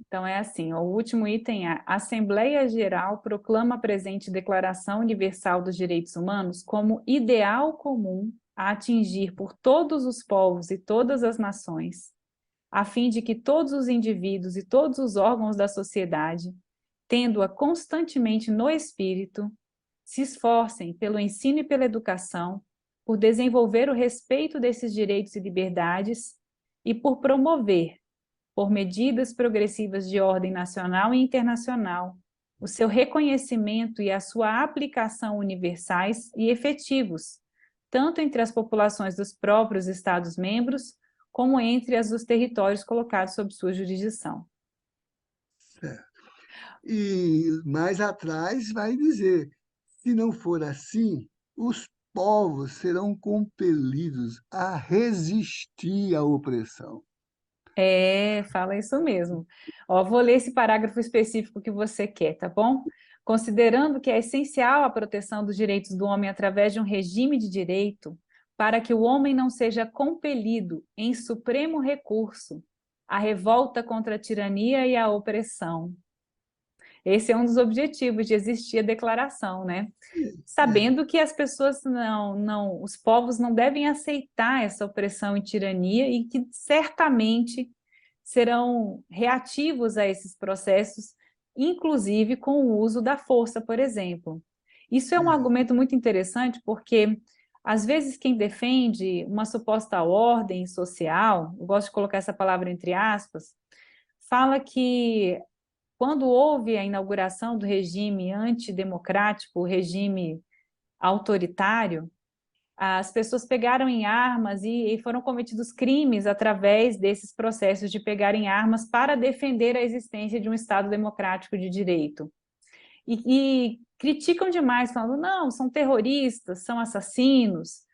Então, é assim, o último item é: a Assembleia Geral proclama a presente Declaração Universal dos Direitos Humanos como ideal comum a atingir por todos os povos e todas as nações, a fim de que todos os indivíduos e todos os órgãos da sociedade, tendo-a constantemente no espírito, se esforcem pelo ensino e pela educação, por desenvolver o respeito desses direitos e liberdades e por promover, por medidas progressivas de ordem nacional e internacional, o seu reconhecimento e a sua aplicação universais e efetivos, tanto entre as populações dos próprios Estados-membros, como entre as dos territórios colocados sob sua jurisdição. Certo. E mais atrás vai dizer, se não for assim, os povos serão compelidos a resistir à opressão. Fala isso mesmo. Ó, vou ler esse parágrafo específico que você quer, tá bom? Considerando que é essencial a proteção dos direitos do homem através de um regime de direito, para que o homem não seja compelido, em supremo recurso, à revolta contra a tirania e a opressão. Esse é um dos objetivos de existir a declaração, né? Sabendo que as pessoas os povos não devem aceitar essa opressão e tirania e que certamente serão reativos a esses processos, inclusive com o uso da força, por exemplo. Isso é um argumento muito interessante, porque, às vezes, quem defende uma suposta ordem social, eu gosto de colocar essa palavra entre aspas, fala que quando houve a inauguração do regime antidemocrático, o regime autoritário, as pessoas pegaram em armas e foram cometidos crimes através desses processos de pegarem armas para defender a existência de um Estado democrático de direito. E criticam demais, falando, não, são terroristas, são assassinos,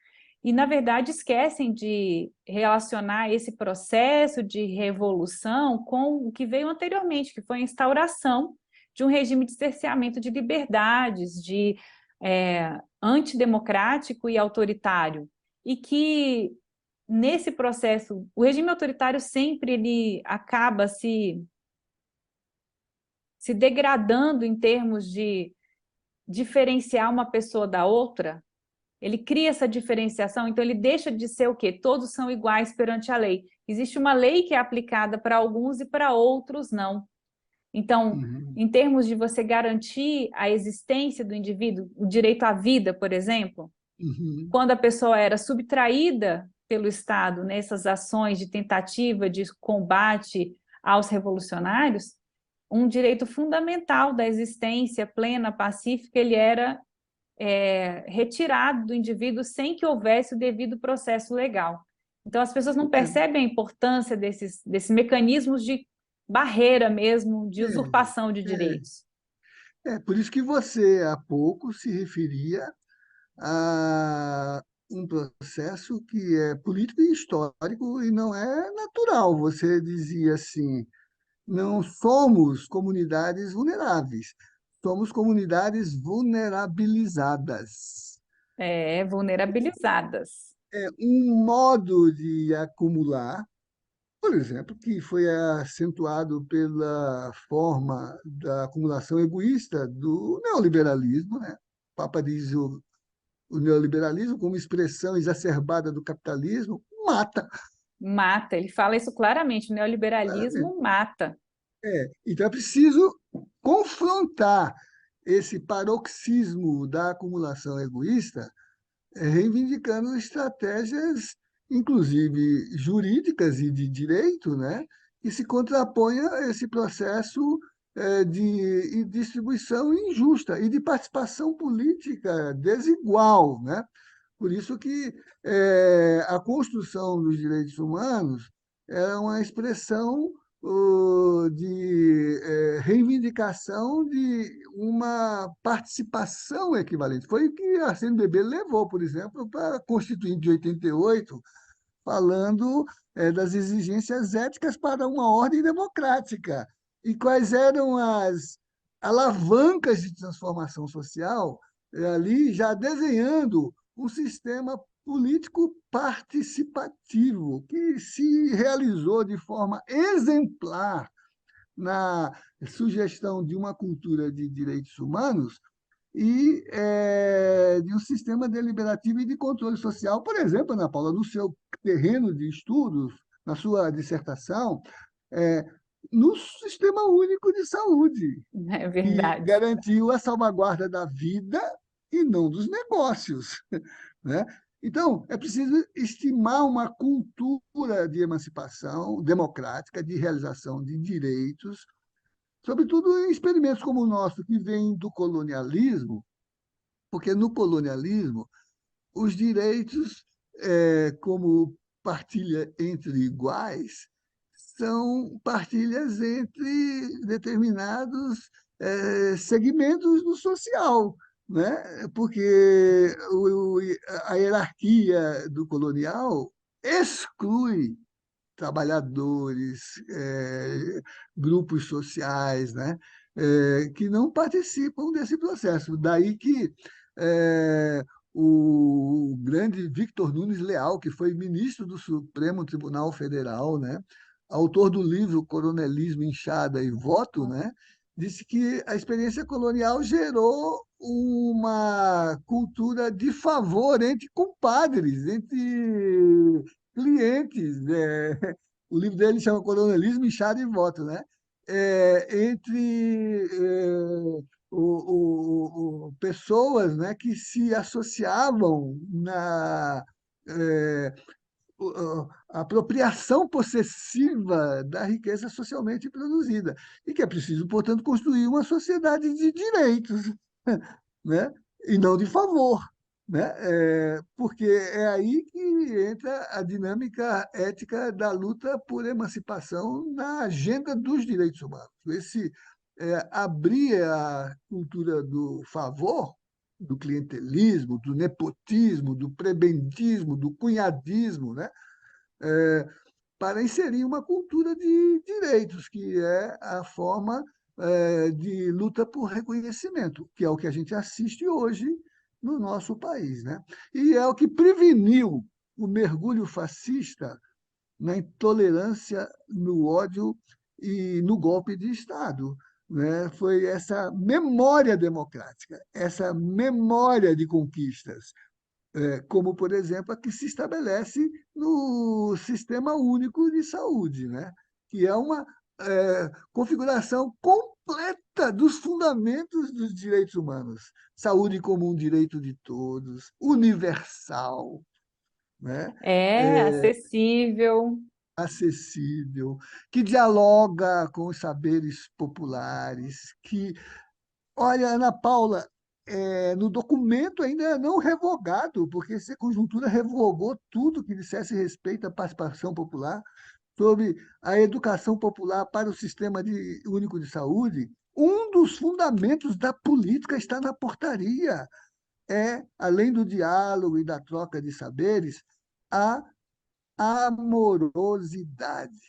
e, na verdade, esquecem de relacionar esse processo de revolução com o que veio anteriormente, que foi a instauração de um regime de cerceamento de liberdades, de antidemocrático e autoritário, e que, nesse processo, o regime autoritário sempre ele acaba se degradando em termos de diferenciar uma pessoa da outra. Ele cria essa diferenciação, então ele deixa de ser o quê? Todos são iguais perante a lei. Existe uma lei que é aplicada para alguns e para outros não. Então, em termos de você garantir a existência do indivíduo, o direito à vida, por exemplo, quando a pessoa era subtraída pelo Estado nessas ações de tentativa de combate aos revolucionários, um direito fundamental da existência plena, pacífica, ele era retirado do indivíduo sem que houvesse o devido processo legal. Então, as pessoas não percebem a importância desses mecanismos de barreira mesmo, de usurpação de direitos. Por isso que você, há pouco, se referia a um processo que é político e histórico e não é natural. Você dizia assim, não somos comunidades vulneráveis, somos comunidades vulnerabilizadas. Vulnerabilizadas. É um modo de acumular, por exemplo, que foi acentuado pela forma da acumulação egoísta do neoliberalismo, né? O Papa diz o neoliberalismo, como expressão exacerbada do capitalismo, mata. Mata, ele fala isso claramente, o neoliberalismo mata. Então é preciso confrontar esse paroxismo da acumulação egoísta, reivindicando estratégias, inclusive jurídicas e de direito, né, que se contraponha a esse processo de distribuição injusta e de participação política desigual, né? Por isso que a construção dos direitos humanos é uma expressão de reivindicação de uma participação equivalente. Foi o que a CNBB levou, por exemplo, para a Constituinte de 88, falando das exigências éticas para uma ordem democrática. E quais eram as alavancas de transformação social, ali já desenhando um sistema político participativo que se realizou de forma exemplar na sugestão de uma cultura de direitos humanos e de um sistema deliberativo e de controle social. Por exemplo, Ana Paula, no seu terreno de estudos, na sua dissertação, no Sistema Único de Saúde, É que verdade. garantiu a salvaguarda da vida e não dos negócios, né? Então, é preciso estimar uma cultura de emancipação democrática, de realização de direitos, sobretudo em experimentos como o nosso, que vêm do colonialismo, porque no colonialismo os direitos, como partilha entre iguais, são partilhas entre determinados segmentos do social, né? Porque a hierarquia do colonial exclui trabalhadores, grupos sociais, né? Que não participam desse processo. Daí que o grande Victor Nunes Leal, que foi ministro do Supremo Tribunal Federal, né? Autor do livro Coronelismo, Inchada e Voto, né? Disse que a experiência colonial gerou uma cultura de favor entre compadres, entre clientes. O livro dele chama Coronelismo, Inchada e Voto, né? Entre pessoas, né, que se associavam na eh, apropriação possessiva da riqueza socialmente produzida, e que é preciso, portanto, construir uma sociedade de direitos, né? E não de favor, né? Porque é aí que entra a dinâmica ética da luta por emancipação na agenda dos direitos humanos. Abrir a cultura do favor, do clientelismo, do nepotismo, do prebentismo, do cunhadismo, né? eh, para inserir uma cultura de direitos, que é a forma de luta por reconhecimento, que é o que a gente assiste hoje no nosso país, né? E é o que preveniu o mergulho fascista na intolerância, no ódio e no golpe de Estado, né? Foi essa memória democrática, essa memória de conquistas, como, por exemplo, a que se estabelece no Sistema Único de Saúde, né? Que é uma configuração completa dos fundamentos dos direitos humanos. Saúde como um direito de todos, universal, né? É acessível. Acessível, que dialoga com os saberes populares, que olha, Ana Paula, no documento ainda não revogado, porque essa conjuntura revogou tudo que dissesse respeito à participação popular, sobre a educação popular para o único de saúde. Um dos fundamentos da política está na portaria. Além do diálogo e da troca de saberes, a amorosidade.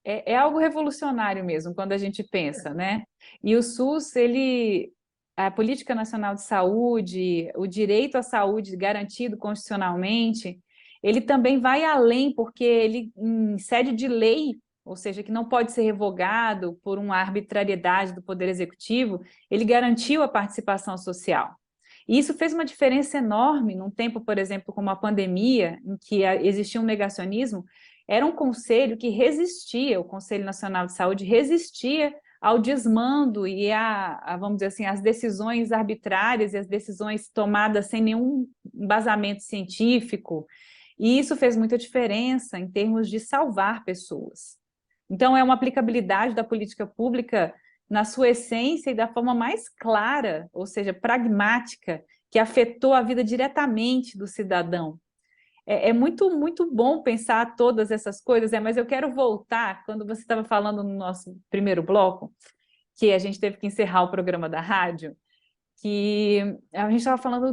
É algo revolucionário mesmo, quando a gente pensa, né? E o SUS, a Política Nacional de Saúde, o direito à saúde garantido constitucionalmente, ele também vai além, porque ele, em sede de lei, ou seja, que não pode ser revogado por uma arbitrariedade do Poder Executivo, ele garantiu a participação social. E isso fez uma diferença enorme num tempo, por exemplo, como a pandemia, em que existia um negacionismo. Era um conselho que resistia, o Conselho Nacional de Saúde resistia ao desmando e vamos dizer assim, às decisões arbitrárias e às decisões tomadas sem nenhum embasamento científico. E isso fez muita diferença em termos de salvar pessoas. Então, é uma aplicabilidade da política pública na sua essência e da forma mais clara, ou seja, pragmática, que afetou a vida diretamente do cidadão. É muito, muito bom pensar todas essas coisas, mas eu quero voltar, quando você estava falando no nosso primeiro bloco, que a gente teve que encerrar o programa da rádio, que a gente estava falando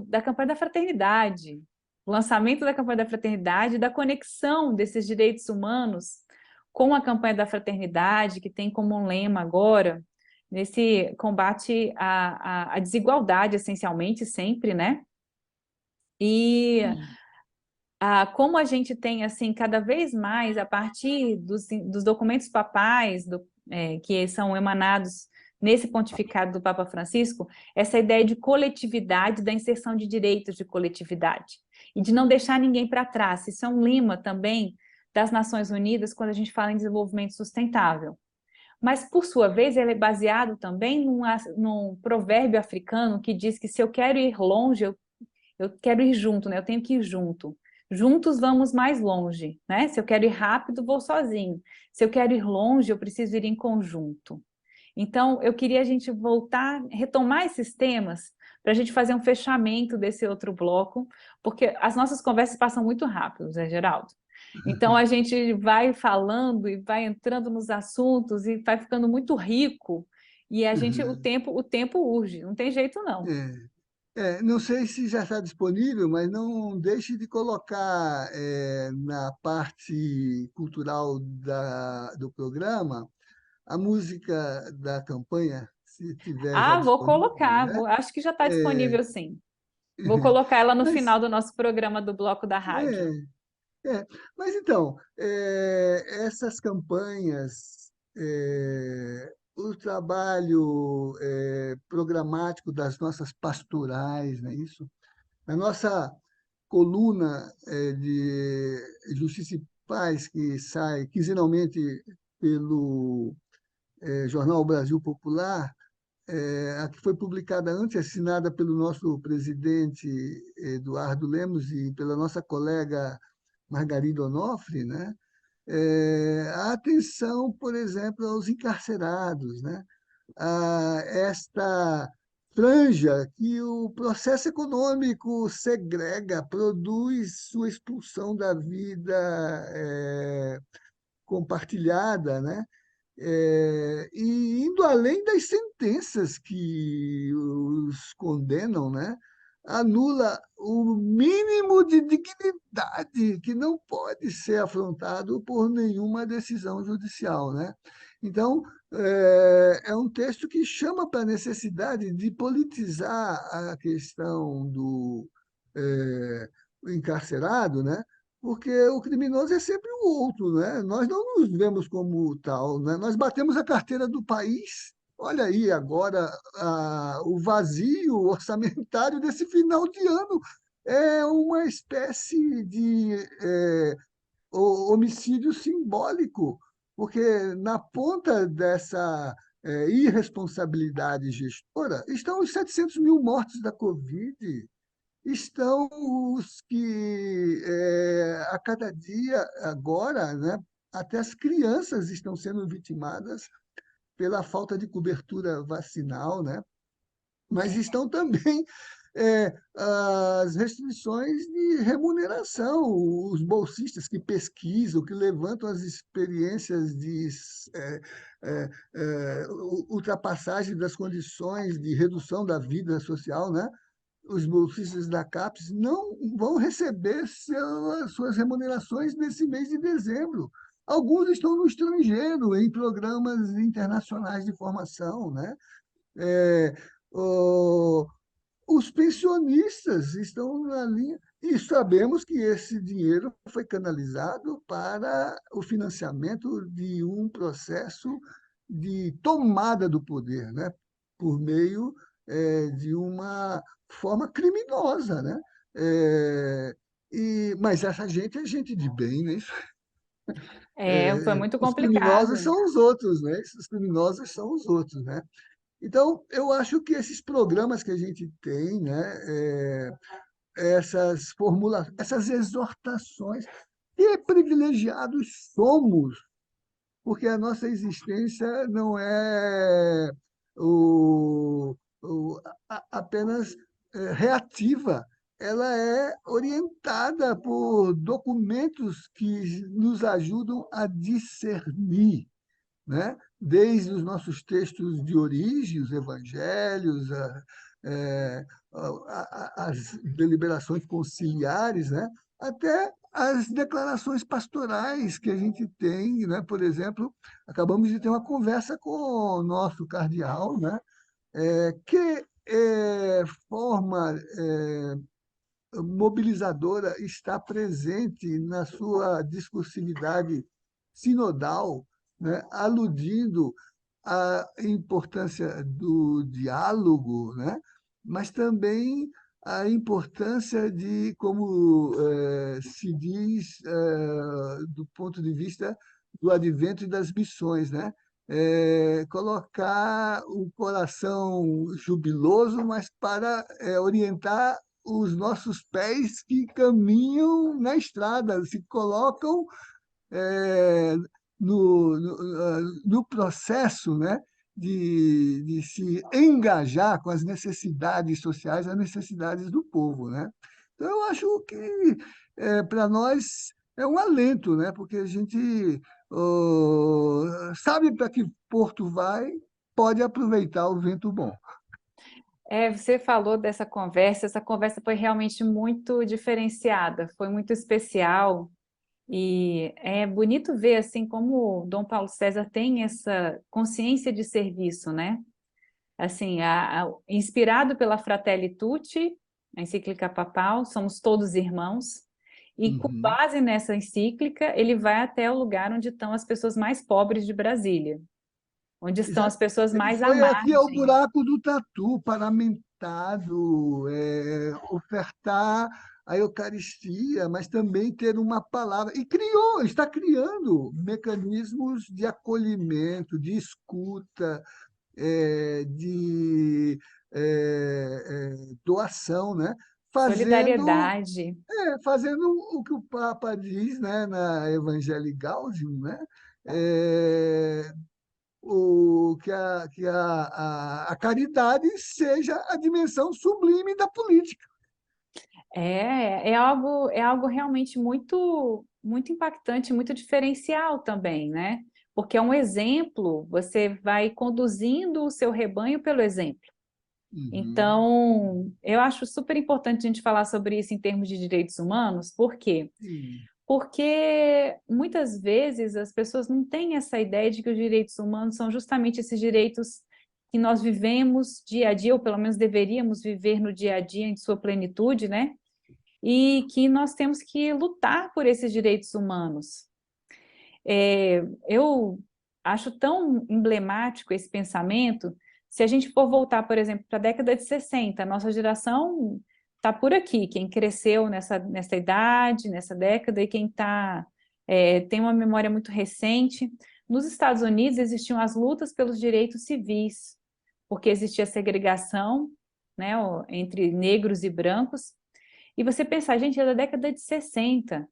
da campanha da fraternidade, o lançamento da campanha da fraternidade, da conexão desses direitos humanos com a campanha da fraternidade, que tem como um lema agora, nesse combate à desigualdade, essencialmente, sempre, né? E como a gente tem, assim, cada vez mais, a partir dos documentos papais, que são emanados nesse pontificado do Papa Francisco, essa ideia de coletividade, da inserção de direitos de coletividade, e de não deixar ninguém para trás. Isso é um lema também das Nações Unidas, quando a gente fala em desenvolvimento sustentável. Mas, por sua vez, ele é baseado também num provérbio africano que diz que se eu quero ir longe, eu quero ir junto, né? Eu tenho que ir junto. Juntos vamos mais longe, né? Se eu quero ir rápido, vou sozinho. Se eu quero ir longe, eu preciso ir em conjunto. Então, eu queria a gente voltar, retomar esses temas, para a gente fazer um fechamento desse outro bloco, porque as nossas conversas passam muito rápido, Zé Geraldo. Então, a gente vai falando e vai entrando nos assuntos e vai ficando muito rico, e o tempo urge, não tem jeito não. Não sei se já está disponível, mas não deixe de colocar na parte cultural do programa a música da campanha, se tiver já Vou disponível, colocar, né? acho que já está disponível sim. Vou colocar ela no Mas, final do nosso programa do Bloco da Rádio. mas então, essas campanhas, o trabalho programático das nossas pastorais, não é isso? A nossa coluna de Justiça e Paz, que sai quinzenalmente pelo Jornal Brasil Popular, a que foi publicada antes, assinada pelo nosso presidente Eduardo Lemos e pela nossa colega Margarida Onofre, né? A atenção, por exemplo, aos encarcerados, né? A esta franja que o processo econômico segrega, produz sua expulsão da vida compartilhada, né? E indo além das sentenças que os condenam, né? Anula o mínimo de dignidade que não pode ser afrontado por nenhuma decisão judicial, né? Então, é um texto que chama para a necessidade de politizar a questão do encarcerado, né? Porque o criminoso é sempre o outro, né? Nós não nos vemos como tal, né? Nós batemos a carteira do país. Olha aí agora o vazio orçamentário desse final de ano. É uma espécie de homicídio simbólico, porque na ponta dessa irresponsabilidade gestora estão os 700 mil mortos da Covid, estão os que, a cada dia, agora, né, até as crianças estão sendo vitimadas pela falta de cobertura vacinal, né? Mas estão também as restrições de remuneração, os bolsistas que pesquisam, que levantam as experiências de ultrapassagem das condições de redução da vida social, né? Os bolsistas da CAPES não vão receber suas remunerações nesse mês de dezembro. Alguns estão no estrangeiro, em programas internacionais de formação, né? É, o- os pensionistas estão na linha, e sabemos que esse dinheiro foi canalizado para o financiamento de um processo de tomada do poder, né? Por meio de uma forma criminosa, né? Mas essa gente é gente de bem, né? Foi muito Os criminosos complicado. são os outros, né? Os criminosos são os outros, né? Então, eu acho que esses programas que a gente tem, né, essas exortações, que privilegiados somos, porque a nossa existência não é apenas reativa, ela é orientada por documentos que nos ajudam a discernir, né? Desde os nossos textos de origem, os evangelhos, eh, as deliberações conciliares, né? Até as declarações pastorais que a gente tem, né? Por exemplo, acabamos de ter uma conversa com o nosso cardeal, né? Que forma mobilizadora está presente na sua discursividade sinodal, né, aludindo à importância do diálogo, né, mas também a importância de, como se diz, do ponto de vista do advento e das missões, né? Colocar o coração jubiloso, mas para orientar os nossos pés que caminham na estrada, se colocam eh, no processo, né, de se engajar com as necessidades sociais, as necessidades do povo, né? Então, eu acho que para nós é um alento, né? Porque a gente sabe para que porto vai, pode aproveitar o vento bom. Você falou dessa conversa, essa conversa foi realmente muito diferenciada, foi muito especial, e é bonito ver assim como o Dom Paulo César tem essa consciência de serviço, né? Assim, inspirado pela Fratelli Tutti, a encíclica papal, somos todos irmãos, e com Uhum. base nessa encíclica, ele vai até o lugar onde estão as pessoas mais pobres de Brasília, onde estão as Exato. pessoas Ele mais à foi aqui ao margem. buraco do tatu, paramentado, ofertar a Eucaristia, mas também ter uma palavra. E criou, está criando mecanismos de acolhimento, de escuta, de doação, né? Fazendo, Solidariedade. fazendo o que o Papa diz, né, na Evangelii Gaudium, né? É, que a caridade seja a dimensão sublime da política. É algo realmente muito, muito impactante, muito diferencial também, né? Porque é um exemplo, você vai conduzindo o seu rebanho pelo exemplo. Uhum. Então, eu acho super importante a gente falar sobre isso em termos de direitos humanos, por quê? Sim. Porque muitas vezes as pessoas não têm essa ideia de que os direitos humanos são justamente esses direitos que nós vivemos dia a dia, ou pelo menos deveríamos viver no dia a dia em sua plenitude, né? E que nós temos que lutar por esses direitos humanos. Eu acho tão emblemático esse pensamento, se a gente for voltar, por exemplo, para a década de 60, a nossa geração está por aqui, quem cresceu nessa idade, nessa década, e quem tem uma memória muito recente. Nos Estados Unidos existiam as lutas pelos direitos civis, porque existia segregação, né, entre negros e brancos, e você pensar, gente, é da década de 60,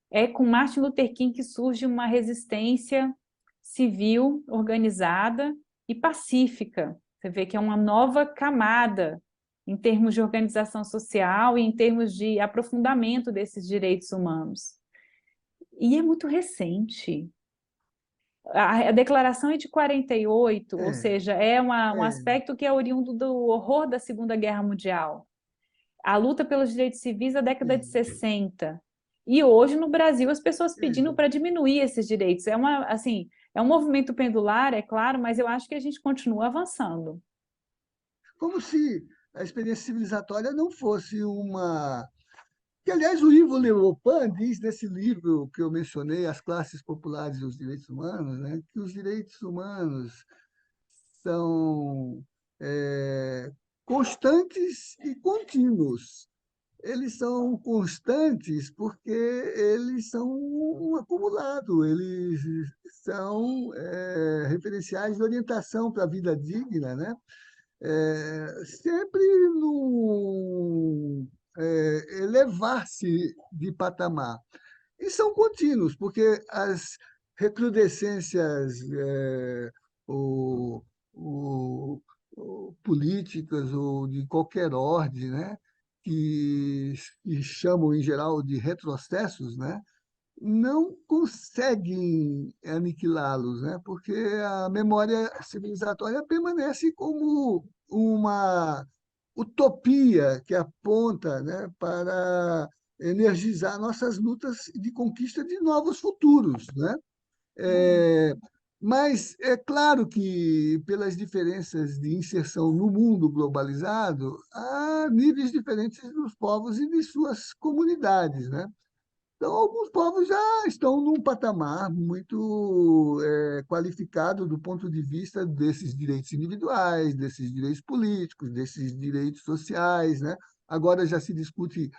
é com Martin Luther King que surge uma resistência civil organizada e pacífica. Você vê que é uma nova camada em termos de organização social e em termos de aprofundamento desses direitos humanos. E é muito recente. A declaração é de 48, ou É, seja, é um é, aspecto que é oriundo do horror da Segunda Guerra Mundial. A luta pelos direitos civis da década de sim, 60. E hoje, no Brasil, as pessoas pedindo é. para diminuir esses direitos. Assim, é um movimento pendular, é claro, mas eu acho que a gente continua avançando. Como se a experiência civilizatória não fosse uma. Que, aliás, o Ivo Leopan diz nesse livro que eu mencionei, As Classes Populares e os Direitos Humanos, né, que os direitos humanos são constantes e contínuos. Eles são constantes porque eles são um acumulado, eles são referenciais de orientação para a vida digna, né? Sempre no elevar-se de patamar. E são contínuos, porque as recrudescências ou, ou- ou políticas ou de qualquer ordem, né, que chamam em geral de retrocessos, né, não conseguem aniquilá-los, né? Porque a memória civilizatória permanece como uma utopia que aponta, né, para energizar nossas lutas de conquista de novos futuros, né? É, mas é claro que, pelas diferenças de inserção no mundo globalizado, há níveis diferentes dos povos e de suas comunidades, né? Então, alguns povos já estão num patamar muito qualificado do ponto de vista desses direitos individuais, desses direitos políticos, desses direitos sociais, né? Agora já se discute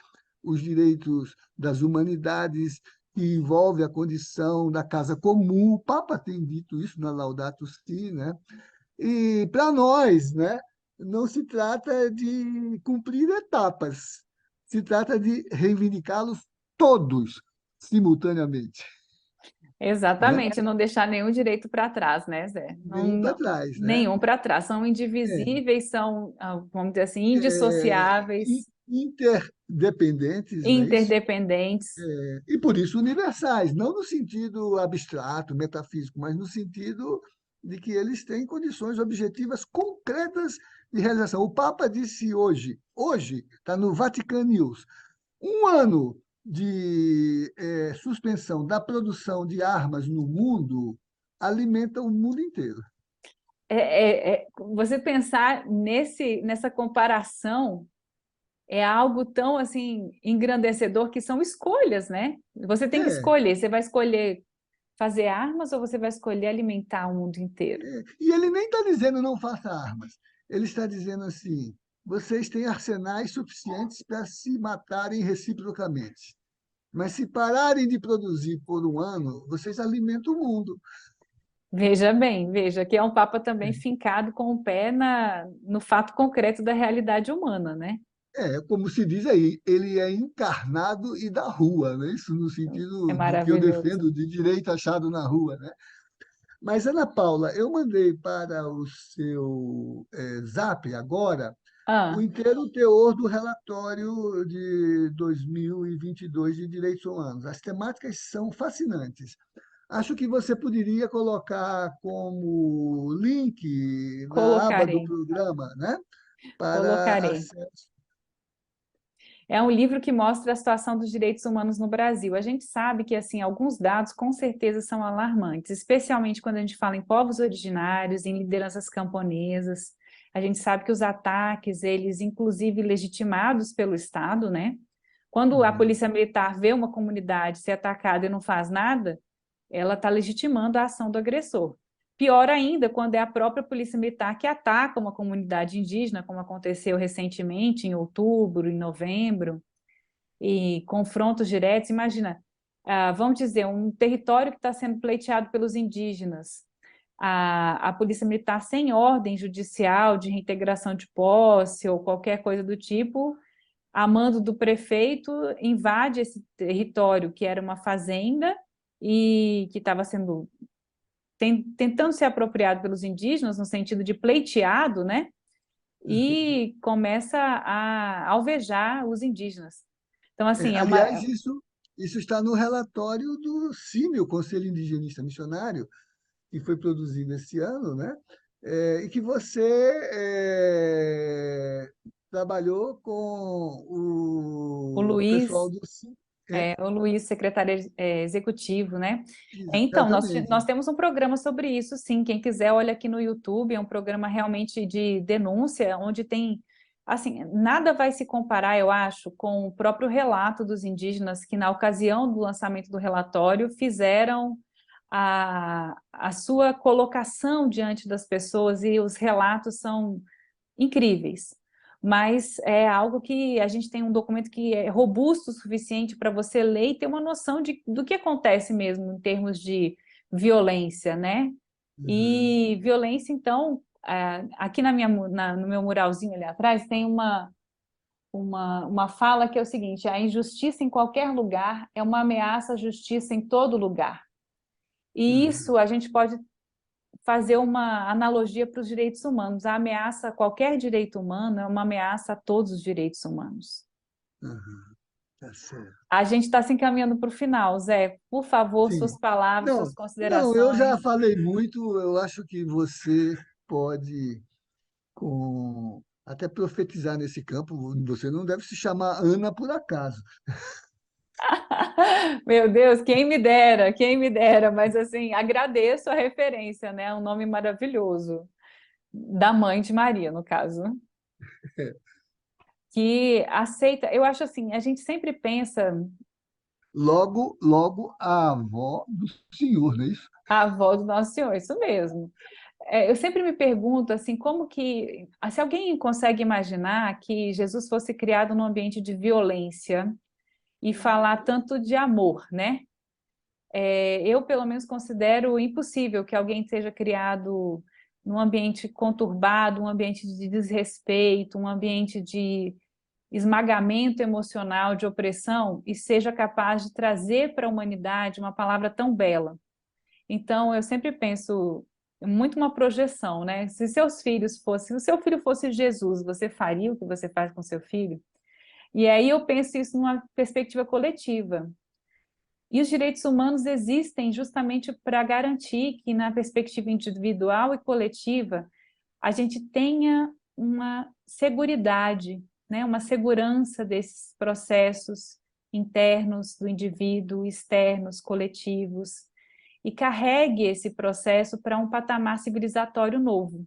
os direitos das humanidades, que envolve a condição da casa comum. O Papa tem dito isso na Laudato Si, né? E para nós, né, não se trata de cumprir etapas, se trata de reivindicá-los todos simultaneamente, né? Exatamente, não deixar nenhum direito para trás, né, Zé? Nenhum para trás, né? Nenhum para trás. São É, indivisíveis, são, vamos dizer assim, in- indissociáveis, interdependentes, não é isso? interdependentes. E por isso universais, não no sentido abstrato, metafísico, mas no sentido de que eles têm condições objetivas concretas de realização. O Papa disse hoje está no Vatican News, um ano de suspensão da produção de armas no mundo alimenta o mundo inteiro. Você pensar nessa comparação é algo tão assim engrandecedor que são escolhas, né? Você tem que É, escolher, você vai escolher fazer armas ou você vai escolher alimentar o mundo inteiro? e ele nem está dizendo não faça armas. Ele está dizendo assim: vocês têm arsenais suficientes para se matarem reciprocamente. Mas se pararem de produzir por um ano, vocês alimentam o mundo. Veja bem, veja que é um Papa também fincado com o pé no fato concreto da realidade humana, né? Como se diz aí, ele é encarnado e da rua, né? Isso no É sentido do que eu maravilhoso. defendo de direito achado na rua, né? Mas, Ana Paula, eu mandei para o seu Zap agora o Ah, inteiro teor do relatório de 2022 de direitos humanos. As temáticas são fascinantes. Acho que você poderia colocar como link na aba do colocarei, programa, né? Para colocarei. acesso. É um livro que mostra a situação dos direitos humanos no Brasil. A gente sabe que, assim, alguns dados com certeza são alarmantes, especialmente quando a gente fala em povos originários, em lideranças camponesas. A gente sabe que os ataques, eles inclusive legitimados pelo Estado, né? Quando a Uhum, polícia militar vê uma comunidade ser atacada e não faz nada, ela está legitimando a ação do agressor. Pior ainda, quando é a própria polícia militar que ataca uma comunidade indígena, como aconteceu recentemente, em outubro, em novembro, e confrontos diretos. Imagina, vamos dizer, um território que está sendo pleiteado pelos indígenas, a polícia militar sem ordem judicial de reintegração de posse ou qualquer coisa do tipo, a mando do prefeito, invade esse território que era uma fazenda e que estava sendo tentando ser apropriado pelos indígenas no sentido de pleiteado, né? uhum. E começa a alvejar os indígenas. Então, assim, é Aliás, uma. isso está no relatório do CIMI, o Conselho Indigenista Missionário, que foi produzido esse ano, né? E que você trabalhou com O o pessoal Luiz, do CIMI. É, o Luiz, secretário executivo, né? Então, exatamente. nós temos um programa sobre isso, sim. Quem quiser, olha aqui no YouTube, é um programa realmente de denúncia, onde tem, assim, nada vai se comparar, eu acho, com o próprio relato dos indígenas que, na ocasião do lançamento do relatório, fizeram a sua colocação diante das pessoas e os relatos são incríveis, mas é algo que a gente tem um documento que é robusto o suficiente para você ler e ter uma noção do que acontece mesmo em termos de violência, né? Uhum, E violência, então, aqui no meu muralzinho ali atrás tem uma fala que é o seguinte: a injustiça em qualquer lugar é uma ameaça à justiça em todo lugar. E uhum, isso a gente pode fazer uma analogia para os direitos humanos. A ameaça a qualquer direito humano é uma ameaça a todos os direitos humanos. uhum. Tá certo. A gente está se encaminhando para o final, Zé. Por favor, Sim. suas palavras, suas Não, não, eu já considerações. falei muito, eu acho que você pode até profetizar nesse campo. Você não deve se chamar Ana por acaso. Meu Deus, quem me dera, mas assim, agradeço a referência, né? Um nome maravilhoso, da mãe de Maria, no caso, que aceita, eu acho assim, a gente sempre pensa Logo, logo a avó do senhor, não é isso? a avó do Nosso Senhor, isso mesmo. Eu sempre me pergunto assim, como que, se alguém consegue imaginar que Jesus fosse criado num ambiente de violência e falar tanto de amor, né? Eu, pelo menos, considero impossível que alguém seja criado num ambiente conturbado, um ambiente de desrespeito, um ambiente de esmagamento emocional, de opressão, e seja capaz de trazer para a humanidade uma palavra tão bela. Então, eu sempre penso muito uma projeção, né? Se o seu filho fosse Jesus, você faria o que você faz com seu filho? E aí eu penso isso numa perspectiva coletiva. E os direitos humanos existem justamente para garantir que, na perspectiva individual e coletiva, a gente tenha uma seguridade, né? Uma segurança desses processos internos do indivíduo, externos, coletivos, e carregue esse processo para um patamar civilizatório novo.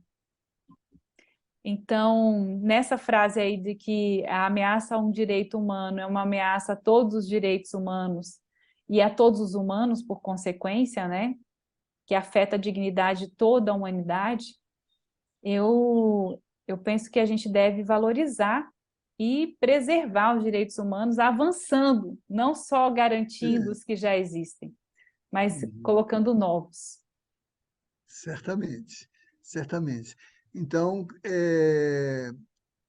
Então, nessa frase aí de que a ameaça a um direito humano é uma ameaça a todos os direitos humanos e a todos os humanos, por consequência, né, que afeta a dignidade de toda a humanidade, eu penso que a gente deve valorizar e preservar os direitos humanos, avançando, não só garantindo É. os que já existem, mas Uhum. colocando novos. certamente, certamente. Então,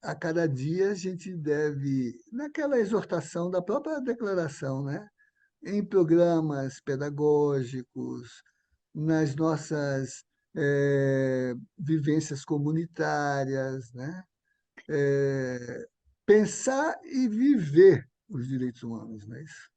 a cada dia a gente deve, naquela exortação da própria declaração, né? Em programas pedagógicos, nas nossas vivências comunitárias, né? Pensar e viver os direitos humanos, não é isso?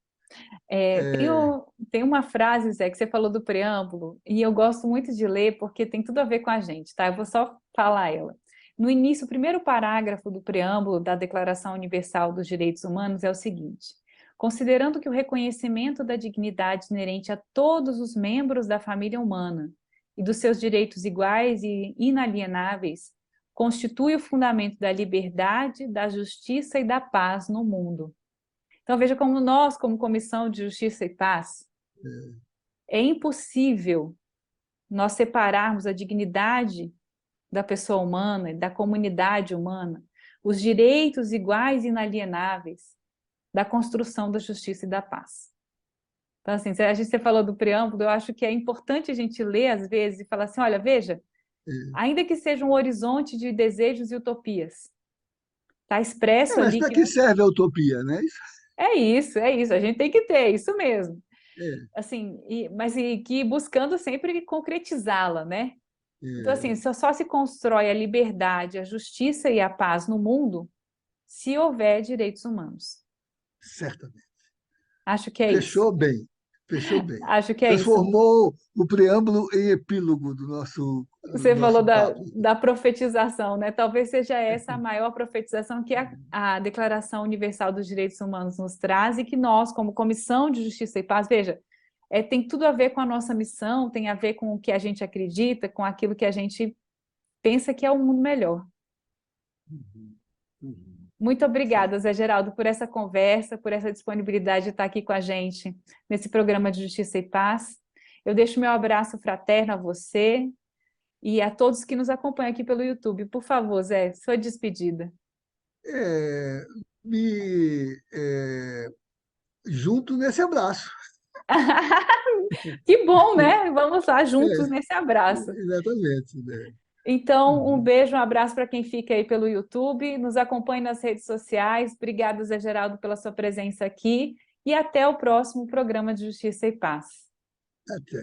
Tem uma frase, Zé, que você falou do preâmbulo, e eu gosto muito de ler porque tem tudo a ver com a gente, tá? Eu vou só falar ela. No início, o primeiro parágrafo do preâmbulo da Declaração Universal dos Direitos Humanos é o seguinte: considerando que o reconhecimento da dignidade inerente a todos os membros da família humana e dos seus direitos iguais e inalienáveis constitui o fundamento da liberdade, da justiça e da paz no mundo. Então, veja como nós, como Comissão de Justiça e Paz, é impossível nós separarmos a dignidade da pessoa humana e da comunidade humana, os direitos iguais e inalienáveis da construção da justiça e da paz. Então, assim, você falou do preâmbulo, eu acho que é importante a gente ler, às vezes, e falar assim, olha, veja, ainda que seja um horizonte de desejos e utopias, está expresso Mas ali para que que serve a utopia, né? é isso, a gente tem que ter, isso mesmo. É, Assim, mas que buscando sempre concretizá-la, né? Então, assim, é, só se constrói a liberdade, a justiça e a paz no mundo se houver direitos humanos. certamente. Acho que é isso. Fechou bem, fechou bem. Acho que é isso. Transformou o preâmbulo em epílogo do Você falou nosso papo. da profetização, né? Talvez seja essa a maior profetização que a Declaração Universal dos Direitos Humanos nos traz e que nós, como Comissão de Justiça e Paz, veja, tem tudo a ver com a nossa missão, tem a ver com o que a gente acredita, com aquilo que a gente pensa que é um mundo melhor. Uhum, uhum. Muito Certo. obrigada, Zé Geraldo, por essa conversa, por essa disponibilidade de estar aqui com a gente nesse programa de Justiça e Paz. Eu deixo meu abraço fraterno a você e a todos que nos acompanham aqui pelo YouTube. Por favor, Zé, sua despedida. É, me junto nesse abraço. Que bom, né? Vamos lá juntos É, nesse abraço. exatamente, né? Então, um Uhum. beijo, um abraço para quem fica aí pelo YouTube. Nos acompanhe nas redes sociais. Obrigada, Zé Geraldo, pela sua presença aqui. E até o próximo programa de Justiça e Paz. Até.